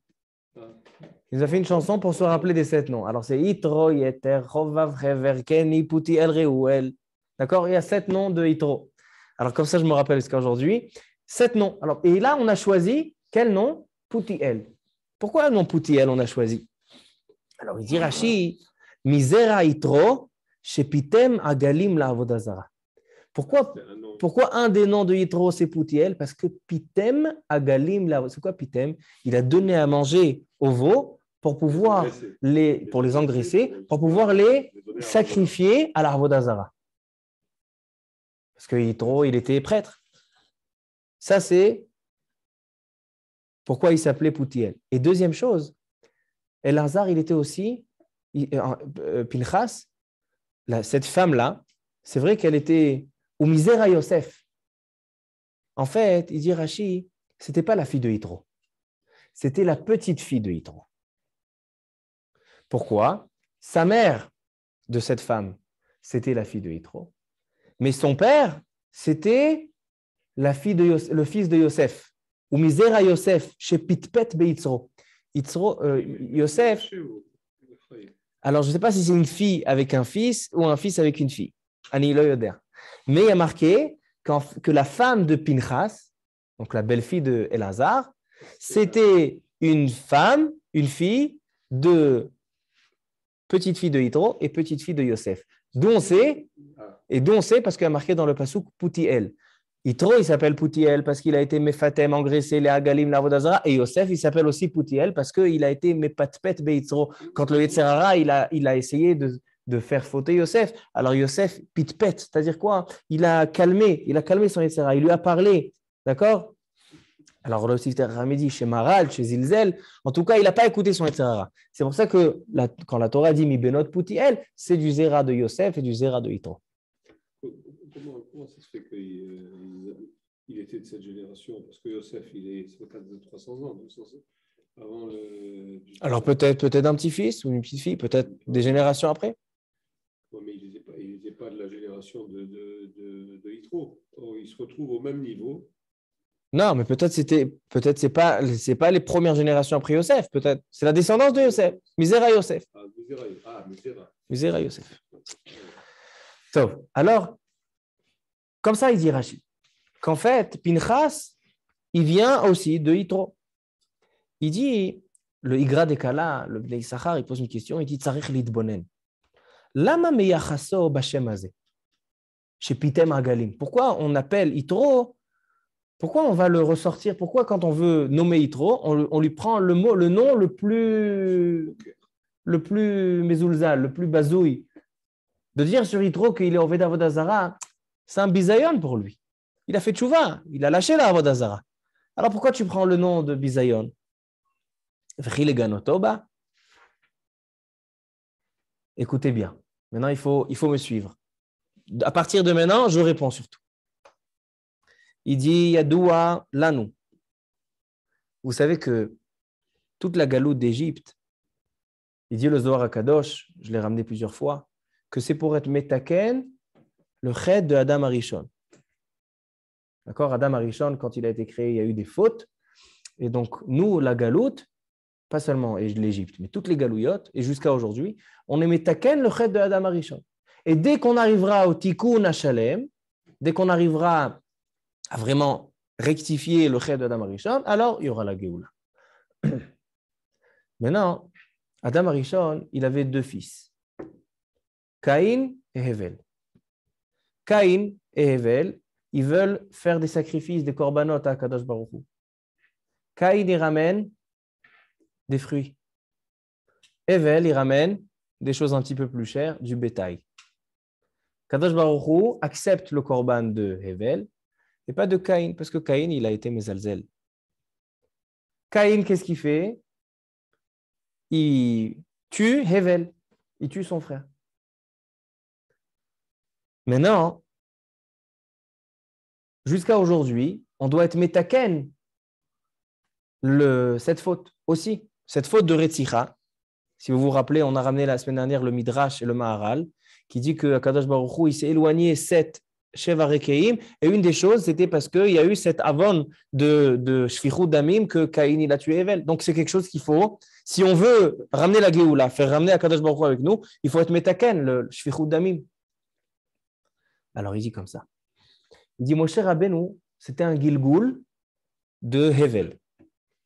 Il nous a fait une chanson pour se rappeler des 7 noms. Alors, c'est Yitro, Yeter, Chovav, Hever, Keni, Putiel, Reuel. D'accord? Il y a 7 noms de Yitro. Alors, comme ça, je me rappelle jusqu'à aujourd'hui. 7 noms. Alors, et là, on a choisi quel nom? Putiel. Pourquoi le nom Putiel, on a choisi? Alors, il dit Rashi, Misera Yitro, Shepitem Agalim la Avodazara. Pourquoi un des noms de Yitro, c'est Putiel? Parce que Pitem Agalim la. C'est quoi Pitem? Il a donné à manger aux veaux pour pouvoir pour les engraisser, pour pouvoir les sacrifier à la Avodazara. Parce que Yitro, il était prêtre. Ça, c'est pourquoi il s'appelait Putiel. Et deuxième chose, Elazar, il était aussi, Pinchas, cette femme-là, c'est vrai qu'elle était ou misera Yosef. En fait, il dit Rashi, ce n'était pas la fille de Yitro. C'était la petite fille de Yitro. Pourquoi? Sa mère de cette femme, c'était la fille de Yitro. Mais son père, c'était le fils de Yosef. Ou misera Yosef, chez Pitpet Beitzro. Yosef. Alors, je ne sais pas si c'est une fille avec un fils ou un fils avec une fille. Ani lo yoder. Mais il y a marqué que la femme de Pinchas, donc la belle-fille de Elazar, c'était une fille de petite fille de Yitro et petite fille de Yosef. D'où on sait, Et d'où on sait parce qu'il y a marqué dans le passouk Poutiel. Yitro, il s'appelle Poutiel parce qu'il a été Mefatem, engraissé, les Agalim, la Vodazara. Et Yosef, il s'appelle aussi Poutiel parce qu'il a été Mepatpet Beitzro. Quand le Yetzerara, il a essayé de faire fauter Yosef. Alors Yosef, Pitpet, c'est-à-dire quoi? Il a calmé son Yetzerara, il lui a parlé. D'accord? Alors le Sifter Ramedi, chez Maral, chez Zilzel, en tout cas, il n'a pas écouté son Yetzerara. C'est pour ça que quand la Torah dit Mi Benot Poutiel, c'est du Zera de Yosef et du Zera de Yitro. Comment ça se fait qu'il était de cette génération? Parce que Yosef, il est de 300 ans, donc avant le... Alors peut-être un petit-fils ou une petite-fille, peut-être des générations après. Oui, mais il n'était pas de la génération de Yitro. Or, il se retrouve au même niveau. Non, mais peut-être c'est pas les premières générations après Yosef, peut-être c'est la descendance de Yosef, Misera Yosef. Misera Yosef. Donc, alors, comme ça, il dit Rachid, qu'en fait, Pinchas, il vient aussi de Yitro. Il dit, le Igra de Kala, le Bnei Issachar, il pose une question, il dit Tzarich litbonen. Lama meyachaso bashem hazeh chez Pitem Agalim. Pourquoi on appelle Yitro? Pourquoi on va le ressortir? Pourquoi quand on veut nommer Yitro, on lui prend le nom le plus mezoulzal, le plus bazouille? De dire sur Yitro qu'il est Oved Avodah Zara, c'est un bisayon pour lui. Il a fait tchouva, il a lâché la Avodah Zara. Alors pourquoi tu prends le nom de bisayon? Écoutez bien. Maintenant, il faut me suivre. À partir de maintenant, je réponds surtout. Il dit Yadoua Lanou. Vous savez que toute la galoute d'Égypte, il dit le Zohar HaKadosh, je l'ai ramené plusieurs fois, que c'est pour être metaken, le ched de Adam Arishon. D'accord? Adam Arishon, quand il a été créé, il y a eu des fautes. Et donc, nous, la galoute, pas seulement l'Égypte, mais toutes les galouillottes, et jusqu'à aujourd'hui, on est metaken, le ched de Adam Arishon. Et dès qu'on arrivera au Tikkun HaShalem, dès qu'on arrivera à vraiment rectifier le ched d'Adam Arishon, alors il y aura la Géoula. Maintenant, Adam Arishon, il avait deux fils, Caïn et Hevel. Caïn et Hevel, ils veulent faire des sacrifices, des korbanot à Kadosh Baruch Hu. Caïn, il ramène des fruits. Hevel, il ramène des choses un petit peu plus chères, du bétail. Kadosh Baruch Hu accepte le korban de Hevel et pas de Caïn, parce que Caïn, il a été mezalzel. Caïn, qu'est-ce qu'il fait? Il tue Hevel, il tue son frère. Maintenant, jusqu'à aujourd'hui, on doit être metaken cette faute aussi, cette faute de Retzicha. Si vous vous rappelez, on a ramené la semaine dernière le Midrash et le Maharal, qui dit que Kadosh Baruch Hu, il s'est éloigné 7 Sheva Rekeim, et une des choses, c'était parce qu'il y a eu cette avon de Shfichut Damim que Caïn il a tué Hevel. Donc c'est quelque chose qu'il faut, si on veut ramener la Géoula, faire ramener Kadosh Baruch Hu avec nous, il faut être metaken, le Shfichut Damim. Alors il dit comme ça. Il dit Moshe Rabbeinu, c'était un Gilgoul de Hevel.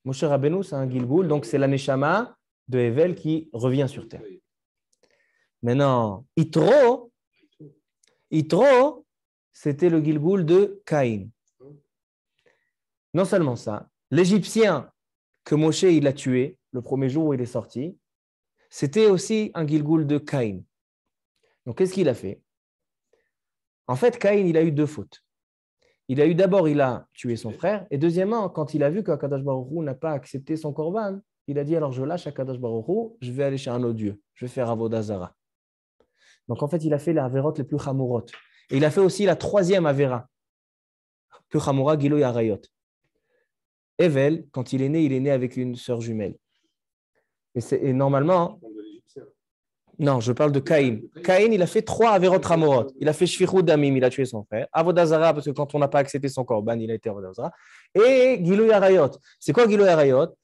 Moshe Rabbeinu, c'est un Gilgoul, donc c'est la Neshama de Hevel qui revient sur terre. Maintenant, Yitro, c'était le Gilgoul de Caïn. Non seulement ça, l'Égyptien que Moshe il a tué le premier jour où il est sorti, c'était aussi un Gilgoul de Caïn. Donc qu'est-ce qu'il a fait? En fait, Caïn, il a eu deux fautes. Il a tué son frère, et deuxièmement, quand il a vu qu'Akadosh Baruch Hu n'a pas accepté son korban, il a dit alors je lâche Akadosh Baruch Hu, je vais aller chez un autre Dieu, je vais faire Avodah Zara. Donc en fait, il a fait les averot les plus chamurot. Et il a fait aussi la troisième avera, plus chamura Gilo Yarayot. Hevel, quand il est né avec une sœur jumelle. Et normalement, non, je parle de Caïn. Caïn, il a fait 3 averot chamurot. Il a fait Shfichut Damim, il a tué son frère. Avodah Zara, parce que quand on n'a pas accepté son korban, il a été Avodah Zara. Et Gilo Yarayot. C'est quoi Gilo Yarayot?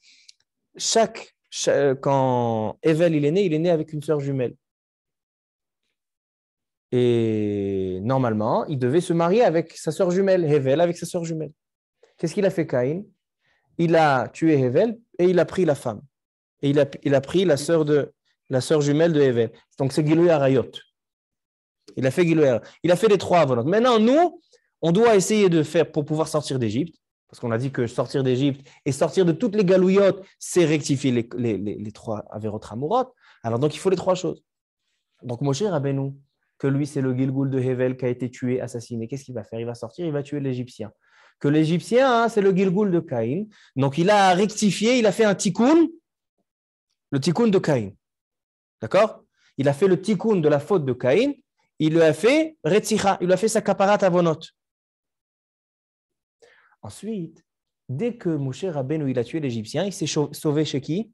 Quand Hevel il est né avec une sœur jumelle. Et normalement, il devait se marier avec sa sœur jumelle, Hevel avec sa sœur jumelle. Qu'est-ce qu'il a fait Caïn? Il a tué Hevel et il a pris la femme. Et il a pris la sœur jumelle de Hevel. Donc c'est Gilui Arayot. Il a fait Giloy. Il a fait les 3 avonot. Maintenant, nous, on doit essayer de faire pour pouvoir sortir d'Égypte, parce qu'on a dit que sortir d'Égypte et sortir de toutes les galouillottes, c'est rectifier les 3 averot hamurot. Alors, donc, il faut les 3 choses. Donc, Moshe Rabbeinu, que lui, c'est le Gilgoul de Hevel qui a été tué, assassiné. Qu'est-ce qu'il va faire? Il va sortir, il va tuer l'Égyptien. Que l'Égyptien, c'est le Gilgoul de Caïn. Donc, il a rectifié, il a fait un tikkun, le tikkun de Caïn. D'accord? Il a fait le tikkun de la faute de Caïn. Il lui a fait Retzicha, il lui a fait sa kaparat avonot. Ensuite, dès que Moshe Rabbeinu il a tué l'Égyptien, il s'est sauvé chez qui?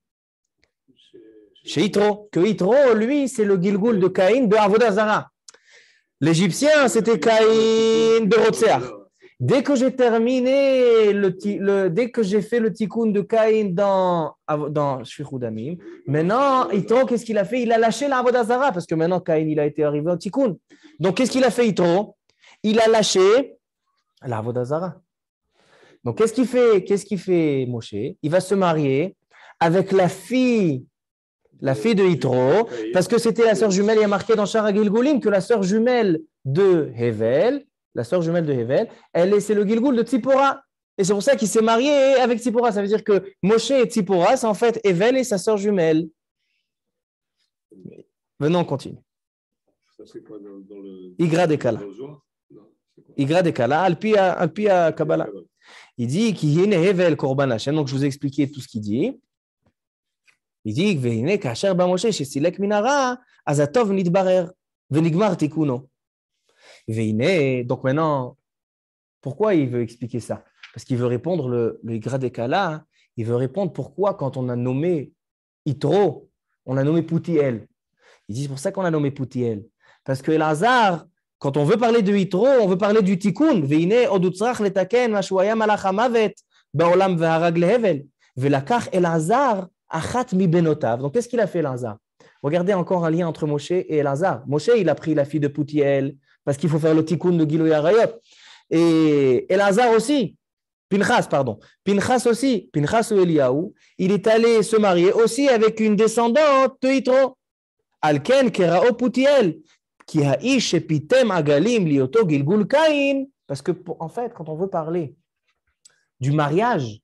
Chez Yitro. Que Yitro, lui, c'est le Gilgoul de Caïn de Avodah Zara. L'Égyptien, c'était Caïn de Rotseach. Dès que j'ai terminé, dès que j'ai fait le tikkun de Caïn dans Shfichut Damim, maintenant, Yitro, qu'est-ce qu'il a fait? Il a lâché la Avodah Zara, parce que maintenant, Caïn, il a été arrivé au tikkun. Donc, qu'est-ce qu'il a fait, Yitro? Il a lâché la Avodah Zara. Donc, qu'est-ce qu'il fait Moshe? Il va se marier avec la fille de Yitro, parce que c'était la sœur jumelle, il y a marqué dans Shara Gilgulim que la sœur jumelle de Hevel, c'est le Gilgoul de Tzipora. Et c'est pour ça qu'il s'est marié avec Tzipora. Ça veut dire que Moshe et Tzipora, c'est en fait Hevel et sa sœur jumelle. Venons, on continue. Ça, c'est quoi dans le... Igra Dekala. Igra Dekala, Alpia Kabbalah. Il dit qu'il y a Hevel Korban Hashem. Donc, je vous ai expliqué tout ce qu'il dit. Il dit que Kasher ba Moshe shesilek minara azatov nitbarer venigmar tikuno. Donc maintenant, pourquoi il veut expliquer ça? Parce qu'il veut répondre le Igra Dekala. Il veut répondre pourquoi quand on a nommé Yitro, on a nommé Poutiel. Il dit c'est pour ça qu'on a nommé Poutiel. Parce que Elazar, quand on veut parler de Yitro, on veut parler du Tikkun. Veine odutzrach letaken mashuaya malach hamavet baolam veharag lehevel velakach Elazar achat mi benotav. Donc qu'est-ce qu'il a fait Elazar? Regardez encore un lien entre Moshe et Elazar. Moshe, il a pris la fille de Poutiel parce qu'il faut faire le Tikkun de Giloy Arayot. Et Elazar aussi, Pinchas aussi, Pinchas ou Eliaou, il est allé se marier aussi avec une descendante de Yitro. Alken kerao Poutiel. Qui a ish epitem agalim lioto gilgul Caïn. Parce que, en fait, quand on veut parler du mariage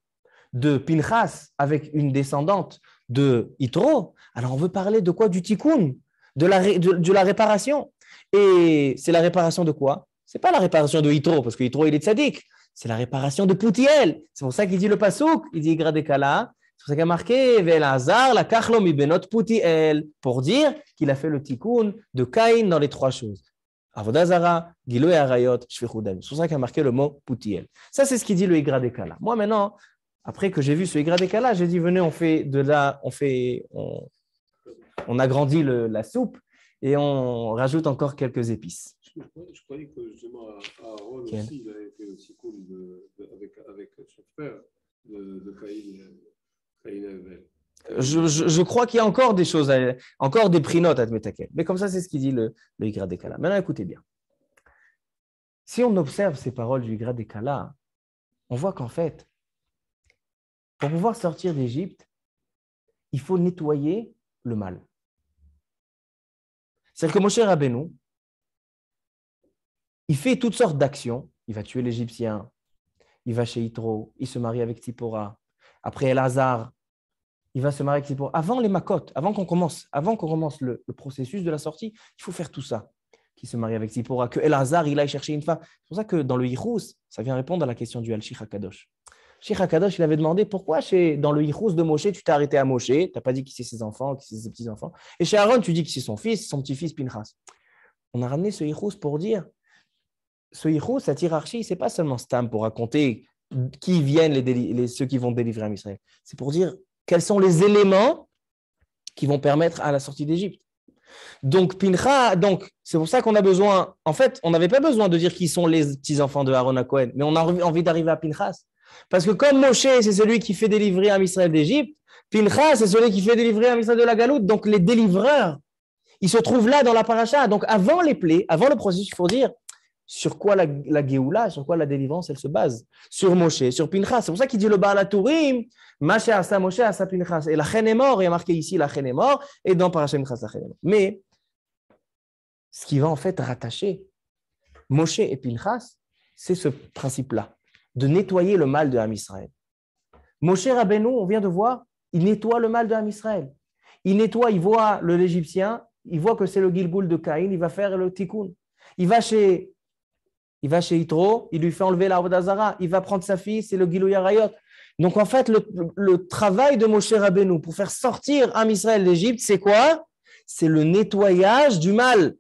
de Pinchas avec une descendante de Yitro, alors on veut parler de quoi? Du tikkun, de la réparation. Et c'est la réparation de quoi? Ce n'est pas la réparation de Yitro, parce que Yitro, il est tzaddik. C'est la réparation de Poutiel. C'est pour ça qu'il dit le pasouk, il dit Igra Dekala. C'est pour ça qu'il a marqué Velazar, la kachlo mi benot Poutiel, pour dire qu'il a fait le tikkun de Caïn dans les 3 choses. Avodah Zara, Giloy Arayot, Shfichut Damim. C'est pour ça qu'il a marqué le mot Poutiel. Ça, c'est ce qu'il dit le Igra Dekala. Moi, maintenant, après que j'ai vu ce Igra Dekala, j'ai dit venez, on agrandit la soupe et on rajoute encore quelques épices. Je croyais que justement Aaron aussi, il avait fait le tikkun avec son frère de Caïn et Hevel. Je crois qu'il y a encore des choses, encore des prinotes à Tmetakel. Mais comme ça, c'est ce qu'il dit le Igra Dekala. Maintenant, écoutez bien. Si on observe ces paroles du Igra Dekala, on voit qu'en fait, pour pouvoir sortir d'Égypte, il faut nettoyer le mal. C'est-à-dire que Moshe Rabbeinu, il fait toutes sortes d'actions. Il va tuer l'Égyptien, il va chez Yitro, il se marie avec Tzipora. Après Elazar, il va se marier avec Tzipora. Avant les Makot, avant qu'on commence le processus de la sortie, il faut faire tout ça. Qui se marie avec Tzipora, que Elazar, il aille chercher une femme. C'est pour ça que dans le Yichus, ça vient répondre à la question du Al-Shich HaKadosh. Shich HaKadosh, il avait demandé pourquoi dans le Yichus de Moshe, tu t'es arrêté à Moshe, tu n'as pas dit qui c'est ses enfants, qui c'est ses petits-enfants. Et chez Aaron, tu dis que c'est son fils, son petit-fils Pinchas. On a ramené ce Yichus pour dire, ce Yichus, cette hiérarchie, ce n'est pas seulement Stam pour raconter qui viennent ceux qui vont délivrer Israël. C'est pour dire quels sont les éléments qui vont permettre à la sortie d'Égypte. Donc, Pinchas, c'est pour ça qu'on a besoin, en fait, on n'avait pas besoin de dire qui sont les petits-enfants de Aaron à Cohen, mais on a envie d'arriver à Pinchas. Parce que comme Moshe, c'est celui qui fait délivrer Am Israël d'Égypte, Pinchas, c'est celui qui fait délivrer Am Israël de la Galoute. Donc, les délivreurs, ils se trouvent là dans la paracha. Donc, avant les plaies, avant le processus, il faut dire sur quoi la Géoula, sur quoi la délivrance, elle se base. Sur Moshe, sur Pinchas. C'est pour ça qu'il dit le Baal HaTurim, Mashe Asa Moshe, Asa Pinchas. Et la Chen est mort, il y a marqué ici la Chen est mort, et dans Parashat Pinchas, la Chen est mort. Mais ce qui va en fait rattacher Moshe et Pinchas, c'est ce principe-là, de nettoyer le mal de Ham Israël. Moshe Rabbeinu, on vient de voir, il nettoie le mal de Ham Israël. Il nettoie, il voit l'Égyptien, il voit que c'est le Gilgoul de Caïn, il va faire le Tikkun. Il va chez Yitro, il lui fait enlever l'arbre d'Azara, il va prendre sa fille, c'est le Gilou Yarayot. Donc en fait, le travail de Moshe Rabbeinu pour faire sortir Ham Israël d'Égypte, c'est quoi? C'est le nettoyage du mal.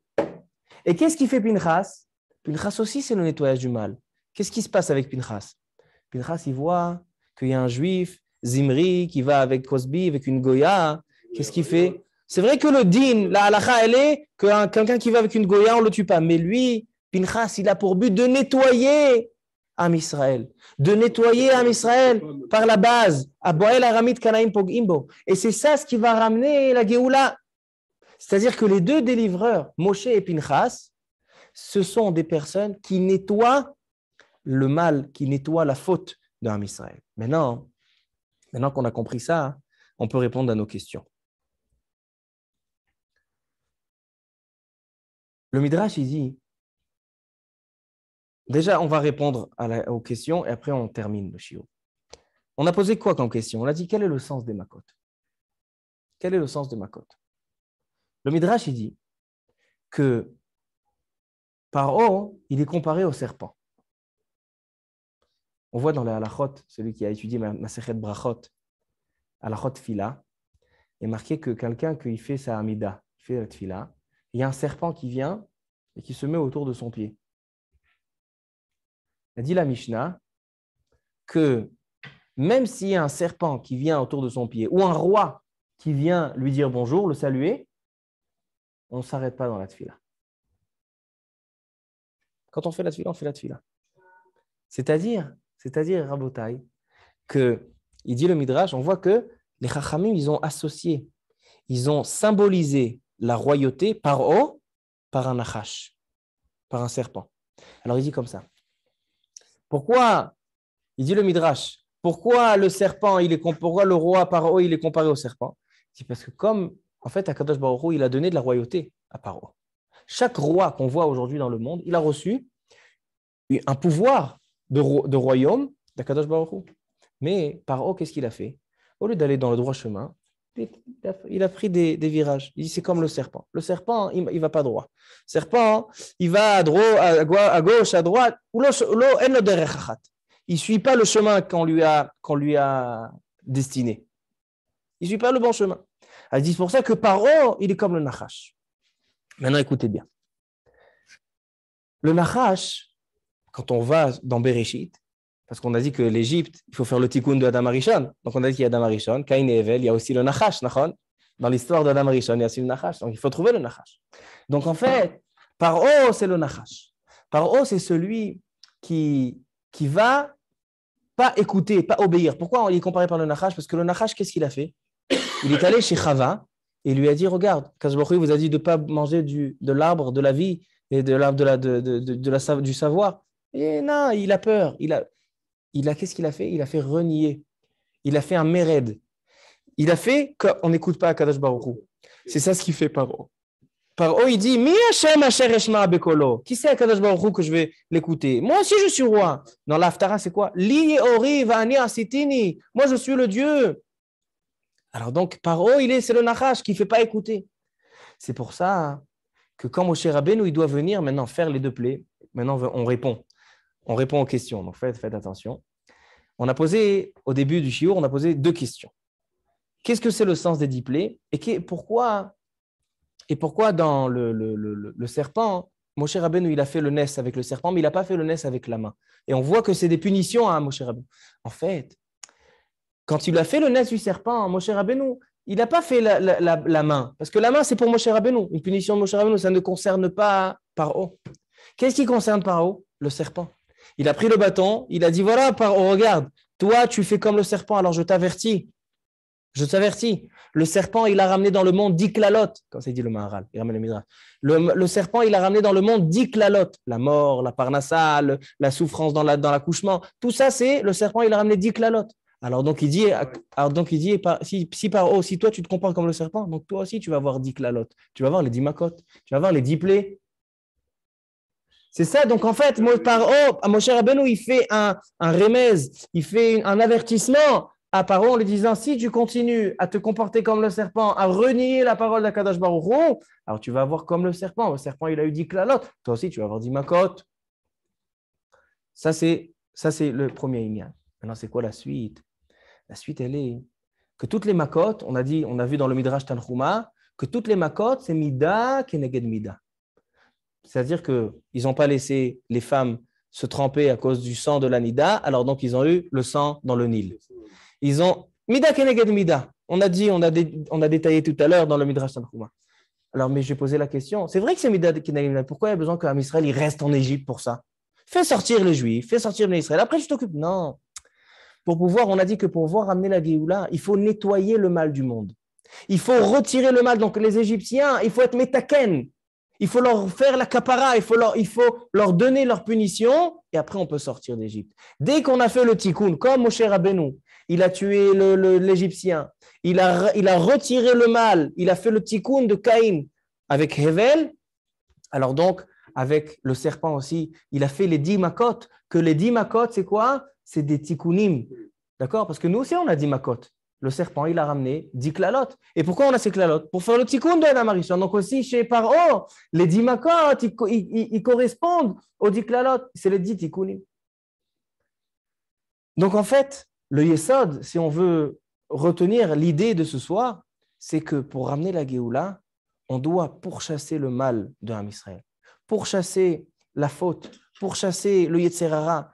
Et qu'est-ce qui fait Pinchas? Pinchas aussi, c'est le nettoyage du mal. Qu'est-ce qui se passe avec Pinchas? Pinchas, il voit qu'il y a un juif, Zimri, qui va avec Cosbi, avec une Goya. Qu'est-ce qu'il fait? C'est vrai que le din, la halakha, elle est que quelqu'un qui va avec une Goya, on ne le tue pas. Mais lui, Pinchas, il a pour but de nettoyer Ham Israël. De nettoyer Ham Israël par la base. Aboel Aramit Kanaim Pogimbo. Et c'est ça ce qui va ramener la Géoula. C'est-à-dire que les deux délivreurs, Moshe et Pinchas, ce sont des personnes qui nettoient le mal, qui nettoient la faute de Ham Israël. Maintenant qu'on a compris ça, on peut répondre à nos questions. Le Midrash, il dit, déjà, on va répondre aux questions et après on termine le shiur. On a posé quoi comme question? On a dit, quel est le sens des makot? Quel est le sens des makot? Le Midrash, il dit que Paro, il est comparé au serpent. On voit dans la halachot, celui qui a étudié Masechet Brachot, halachot Fila, il est marqué que quelqu'un qui fait sa amida, fait la tfila, il y a un serpent qui vient et qui se met autour de son pied. Il a dit la Mishnah que même s'il y a un serpent qui vient autour de son pied ou un roi qui vient lui dire bonjour, le saluer, on ne s'arrête pas dans la tfila. Quand on fait la tfila, on fait la tfila. C'est-à-dire, Rabotai, que, il dit le Midrash, on voit que les Chachamim, ils ont associé, ils ont symbolisé la royauté par un nachash, par un serpent. Alors il dit comme ça. Pourquoi, il dit le Midrash, pourquoi le serpent, pourquoi le roi Paro, il est comparé au serpent? C'est parce que comme, en fait, Akadosh Baruch Hu, il a donné de la royauté à Paro. Chaque roi qu'on voit aujourd'hui dans le monde, il a reçu un pouvoir de royaume d'Akadosh Baruch Hu. Mais Paro, qu'est-ce qu'il a fait? Au lieu d'aller dans le droit chemin, il a pris des virages. Il dit, c'est comme le serpent. Le serpent, il ne va pas droit. Le serpent, il va à gauche, à droite. Il ne suit pas le chemin qu'on lui a destiné. Il ne suit pas le bon chemin. Elle dit, c'est pour ça que Paro, il est comme le Nachash. Maintenant, écoutez bien. Le Nachash, quand on va dans Bereshit, parce qu'on a dit que l'Égypte, il faut faire le tikkun de Adam Arishon. Donc, on a dit qu'il y a Adam Arishon, Caïn et Evel, il y a aussi le Nachash. Dans l'histoire d'Adam Arishon, il y a aussi le Nachash. Donc, il faut trouver le Nachash. Donc, en fait, Paro, c'est le Nachash. Paro, c'est celui qui va pas écouter, pas obéir. Pourquoi il est comparé par le Nachash? Parce que le Nachash, qu'est-ce qu'il a fait? Il est allé chez Chava et il lui a dit, regarde, Kadosh Baruch Hu vous a dit de ne pas manger de l'arbre de la vie et de l'arbre du savoir. Et non, il a peur. Qu'est-ce qu'il a fait? Il a fait renier. Il a fait un méred. Il a fait qu'on n'écoute pas Kadosh Baruch Hu. C'est ça ce qu'il fait Paro. Paro, il dit, Mi Hashem asher eshma bekolo. Qui c'est Kadosh Baruch Hu que je vais l'écouter? Moi aussi, je suis roi. Dans l'Haftara, c'est quoi? Li ori va'ani asitini. Moi, je suis le Dieu. Alors donc, Paro, c'est le Nachash qui ne fait pas écouter. C'est pour ça que quand Moshe Rabbeinu, il doit venir maintenant faire les deux plaies, maintenant on répond. On répond aux questions. Donc, faites attention. On a posé, au début du shiur, on a posé 2 questions. Qu'est-ce que c'est le sens des 10 plaies et pourquoi dans le serpent, Moshe Rabbeinu, il a fait le nes avec le serpent, mais il n'a pas fait le nes avec la main. Et on voit que c'est des punitions à Moshe Rabbeinu. En fait, quand il a fait le nes du serpent, Moshe Rabbeinu, il n'a pas fait la main. Parce que la main, c'est pour Moshe Rabbeinu. Une punition de Moshe Rabbeinu, ça ne concerne pas Paro. Qu'est-ce qui concerne Paro? Le serpent. Il a pris le bâton, il a dit, voilà, Paro, regarde, toi, tu fais comme le serpent, alors je t'avertis. Le serpent, il a ramené dans le monde 10 klalotes, comme ça dit le Maharal, il ramène le Midrash. Le serpent, il a ramené dans le monde 10 klalotes, la mort, la parnassa, la souffrance dans l'accouchement. Tout ça, c'est le serpent, il a ramené 10 klalotes. Alors donc il dit si toi tu te comportes comme le serpent, donc toi aussi tu vas avoir 10 klalotes, tu vas avoir les 10 makot, tu vas avoir les 10 plaies. C'est ça. Donc, en fait, Moshe Rabbeinu, il fait un remez, il fait un avertissement à Paro en lui disant, si tu continues à te comporter comme le serpent, à renier la parole d'Akadosh Baruch Hu, alors tu vas avoir comme le serpent. Le serpent, il a eu 10 klalotes. Toi aussi, tu vas avoir 10 makot. Ça, c'est le premier inyan. Maintenant, c'est quoi la suite? La suite, elle est que toutes les makot, on a vu dans le Midrash Tanchuma, que toutes les makot, c'est mida keneged mida. C'est-à-dire qu'ils n'ont pas laissé les femmes se tremper à cause du sang de la nida, alors donc ils ont eu le sang dans le Nil. Ils ont mida keneged mida. On a détaillé tout à l'heure dans le Midrash Tanchuma. Alors, mais j'ai posé la question, c'est vrai que c'est mida keneged mida. Pourquoi il y a besoin qu'un Israël il reste en Égypte pour ça? Fais sortir les Juifs, fais sortir les Israël. Après, je t'occupe. Non. On a dit que pour pouvoir amener la Géoula, il faut nettoyer le mal du monde. Il faut retirer le mal. Donc, les Égyptiens, il faut être metaken. Il faut leur faire la kapara, il faut leur donner leur punition, et après on peut sortir d'Égypte. Dès qu'on a fait le tikkun, comme Moshe Rabbeinu, il a tué l'Égyptien, il a retiré le mal, il a fait le tikkun de Caïn avec Hevel, alors donc avec le serpent aussi, il a fait les 10 makot, que les 10 makot c'est quoi? C'est des tikkunim, d'accord? Parce que nous aussi on a 10 makot. Le serpent, il a ramené 10 klalotes. Et pourquoi on a ces klalotes? Pour faire le tikkun de Adam Arishon. Donc aussi, chez Paro, les 10 makot, ils correspondent aux 10 klalotes. C'est les 10 tikkunim. Donc en fait, le Yesod, si on veut retenir l'idée de ce soir, c'est que pour ramener la Géoula, on doit pourchasser le mal de Ham Israël, pourchasser la faute, pourchasser le Yetzerara,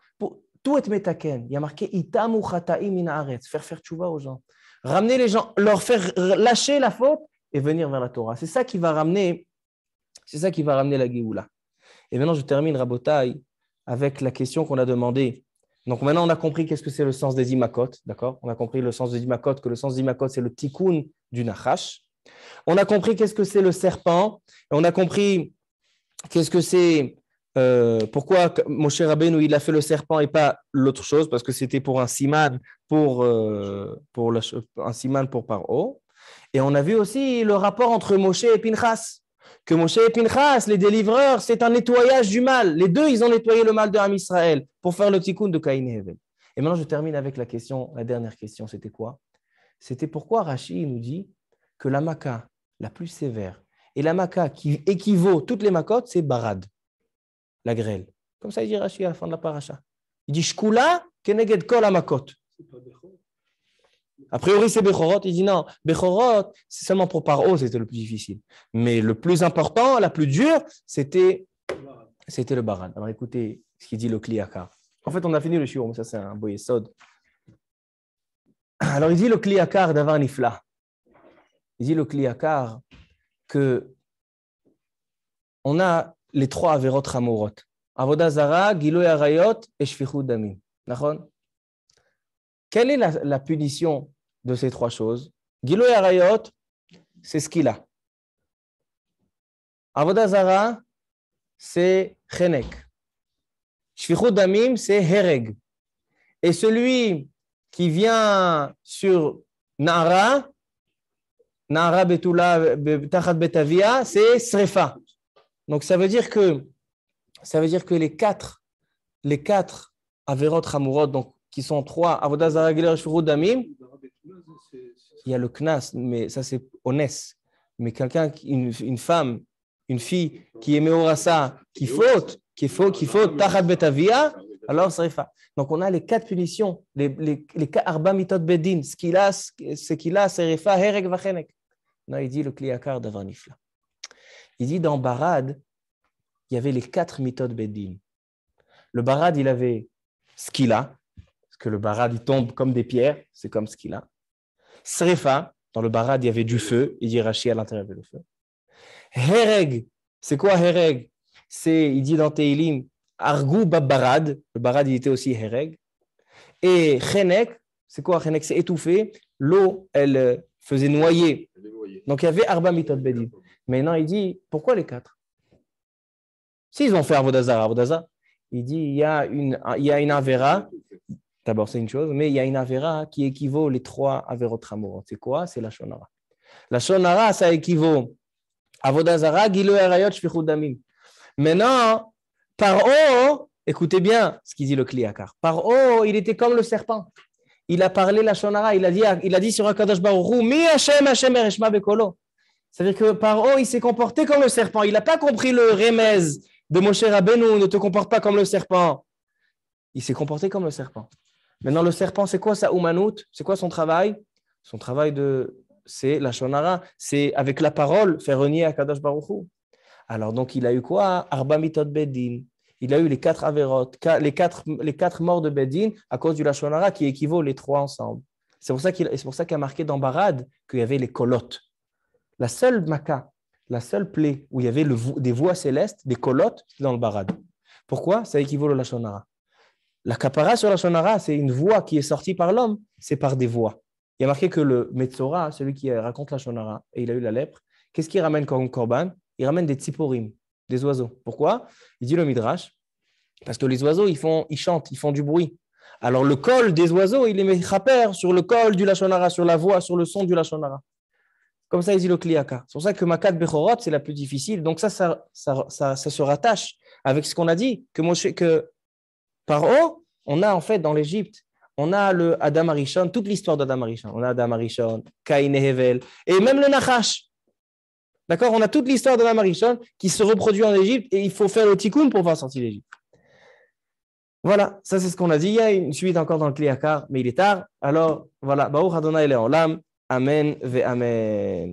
tout est metaken. Il y a marqué itamu chataim min haaretz, faire tchouva aux gens. Ramener les gens, leur faire lâcher la faute et venir vers la Torah. C'est ça qui va ramener la Géoula. Et maintenant, je termine, Rabotai, avec la question qu'on a demandée. Donc maintenant, on a compris qu'est-ce que c'est le sens des 10 makot, d'accord? On a compris le sens des 10 makot, que le sens des 10 makot, c'est le tikkun du nachash. On a compris qu'est-ce que c'est le serpent. Et on a compris qu'est-ce que c'est, pourquoi Moshe Rabbeinu il a fait le serpent et pas l'autre chose, parce que c'était pour un siman, un siman pour Paro. Et on a vu aussi le rapport entre Moshe et Pinchas, que Moshe et Pinchas, les délivreurs, c'est un nettoyage du mal. Les deux, ils ont nettoyé le mal de Ham Israël pour faire le tikkun de Caïn et Hevel. Et maintenant, je termine avec la dernière question, c'était quoi? C'était pourquoi Rashi nous dit que la Maka la plus sévère et la Maka qui équivaut toutes les Makot, c'est Barad, la grêle. Comme ça, il dit Rashi à la fin de la paracha. Il dit Shkula keneged kol hamakot. A priori, c'est Bechorot. Il dit non, Bechorot, c'est seulement pour Paro, c'était le plus difficile. Mais le plus important, la plus dure, c'était le Barad. Alors écoutez ce qu'il dit le Kliyakar. En fait, on a fini le shiur, mais ça, c'est un beau yesod. Alors, il dit le Kliyakar d'avar nifla. Il dit le Kliyakar que on a les 3 averot hamorot. Avodah zara, giloy arayot et shfichut damim. D'accord? Quelle est la punition de ces 3 choses? Giloy arayot, c'est ce qu'il a. Avodah zara, c'est chenek. Shfichut damim, c'est hereg. Et celui qui vient sur Nara Betula Tachat Betavia, c'est Srefa. Donc ça veut dire que les quatre Averot Hamurot, donc qui sont 3 Avodah Zara Giloy Shfichut Damim, il y a le Knas, mais ça c'est Onès. Mais quelqu'un, une femme, une fille qui est Meorasa, qui faute Tachat Betavia, alors Srefa. Donc on a les 4 punitions, les Arba Mitot Bedin, ce qu'il a, Srefa, Hereg Vachenek. Non, il dit le Kliyakar d'avar nifla. Il dit dans Barad, il y avait les 4 méthodes Bedin. Le Barad, il avait ce qu'il a, parce que le Barad, il tombe comme des pierres, c'est comme ce qu'il a. Srefa, dans le Barad, il y avait du feu, il dit Rashi à l'intérieur de le feu. Hereg, c'est quoi Hereg? Il dit dans Teilim, Argou Barad, le Barad, il était aussi Hereg. Et Chenek, c'est quoi Chenek? C'est étouffé, l'eau, elle faisait noyer. Donc il y avait Arba Mitot Bedin. Maintenant, il dit, pourquoi les 4? S'ils ont fait Avodah Zara, il dit, il y a une Avera, d'abord c'est une chose, mais il y a une Avera qui équivaut les 3 Averot Hamorot. C'est quoi? C'est la Shonara. La Shonara, ça équivaut Avodah Zara, Giloy Arayot, Shfichut Damim. Maintenant, Paro, écoutez bien ce qu'il dit le Kliakar. Paro, il était comme le serpent. Il a parlé la Shonara, il a dit sur Akadosh Baruch Hu, Mi Hashem Hashem Ereshma Bekolo. C'est-à-dire que Paro, il s'est comporté comme le serpent. Il n'a pas compris le remez de Moshe Rabbeinu, ne te comporte pas comme le serpent. Il s'est comporté comme le serpent. Maintenant, le serpent, c'est quoi sa Umanout? C'est quoi son travail? Son travail, c'est la Shonara, c'est avec la parole faire renier Akadosh Baruch Hu. Alors, donc, il a eu quoi? Arba mitot bedin. Il a eu les 4 avérotes, les quatre morts de Bedin à cause du Lashon Hara qui équivaut les 3 ensemble. C'est pour ça qu'il y a marqué dans Barad qu'il y avait les colottes. La seule Maca, la seule plaie où il y avait des voix célestes, des colottes, c'est dans le Barad. Pourquoi? Ça équivaut au Lashon Hara. La kapara sur la Lashon Hara, c'est une voix qui est sortie par l'homme, c'est par des voix. Il y a marqué que le Metzora, celui qui raconte la Lashon Hara, et il a eu la lèpre, qu'est-ce qu'il ramène comme korban? Il ramène des tziporim, des oiseaux. Pourquoi? Il dit le Midrash, parce que les oiseaux, ils chantent, ils font du bruit. Alors le col des oiseaux, il les met chaper sur le col du Lashon Hara, sur la voix, sur le son du Lashon Hara. Comme ça, il dit le Kliaka. C'est pour ça que Makat Bechorot, c'est la plus difficile. Donc ça se rattache avec ce qu'on a dit, que par haut, on a en fait dans l'Égypte, on a le Adam Arishon, toute l'histoire d'Adam Arishon. On a Adam Arishon, Caïn et Hevel, et même le Nachash. D'accord? On a toute l'histoire d'Adam Arishon qui se reproduit en Égypte et il faut faire le tikkun pour faire sortir l'Égypte. Voilà, ça c'est ce qu'on a dit. Il y a une suite encore dans le Kliakar, mais il est tard. Alors voilà, Baruch Adonai Le'olam, Amen ve Amen.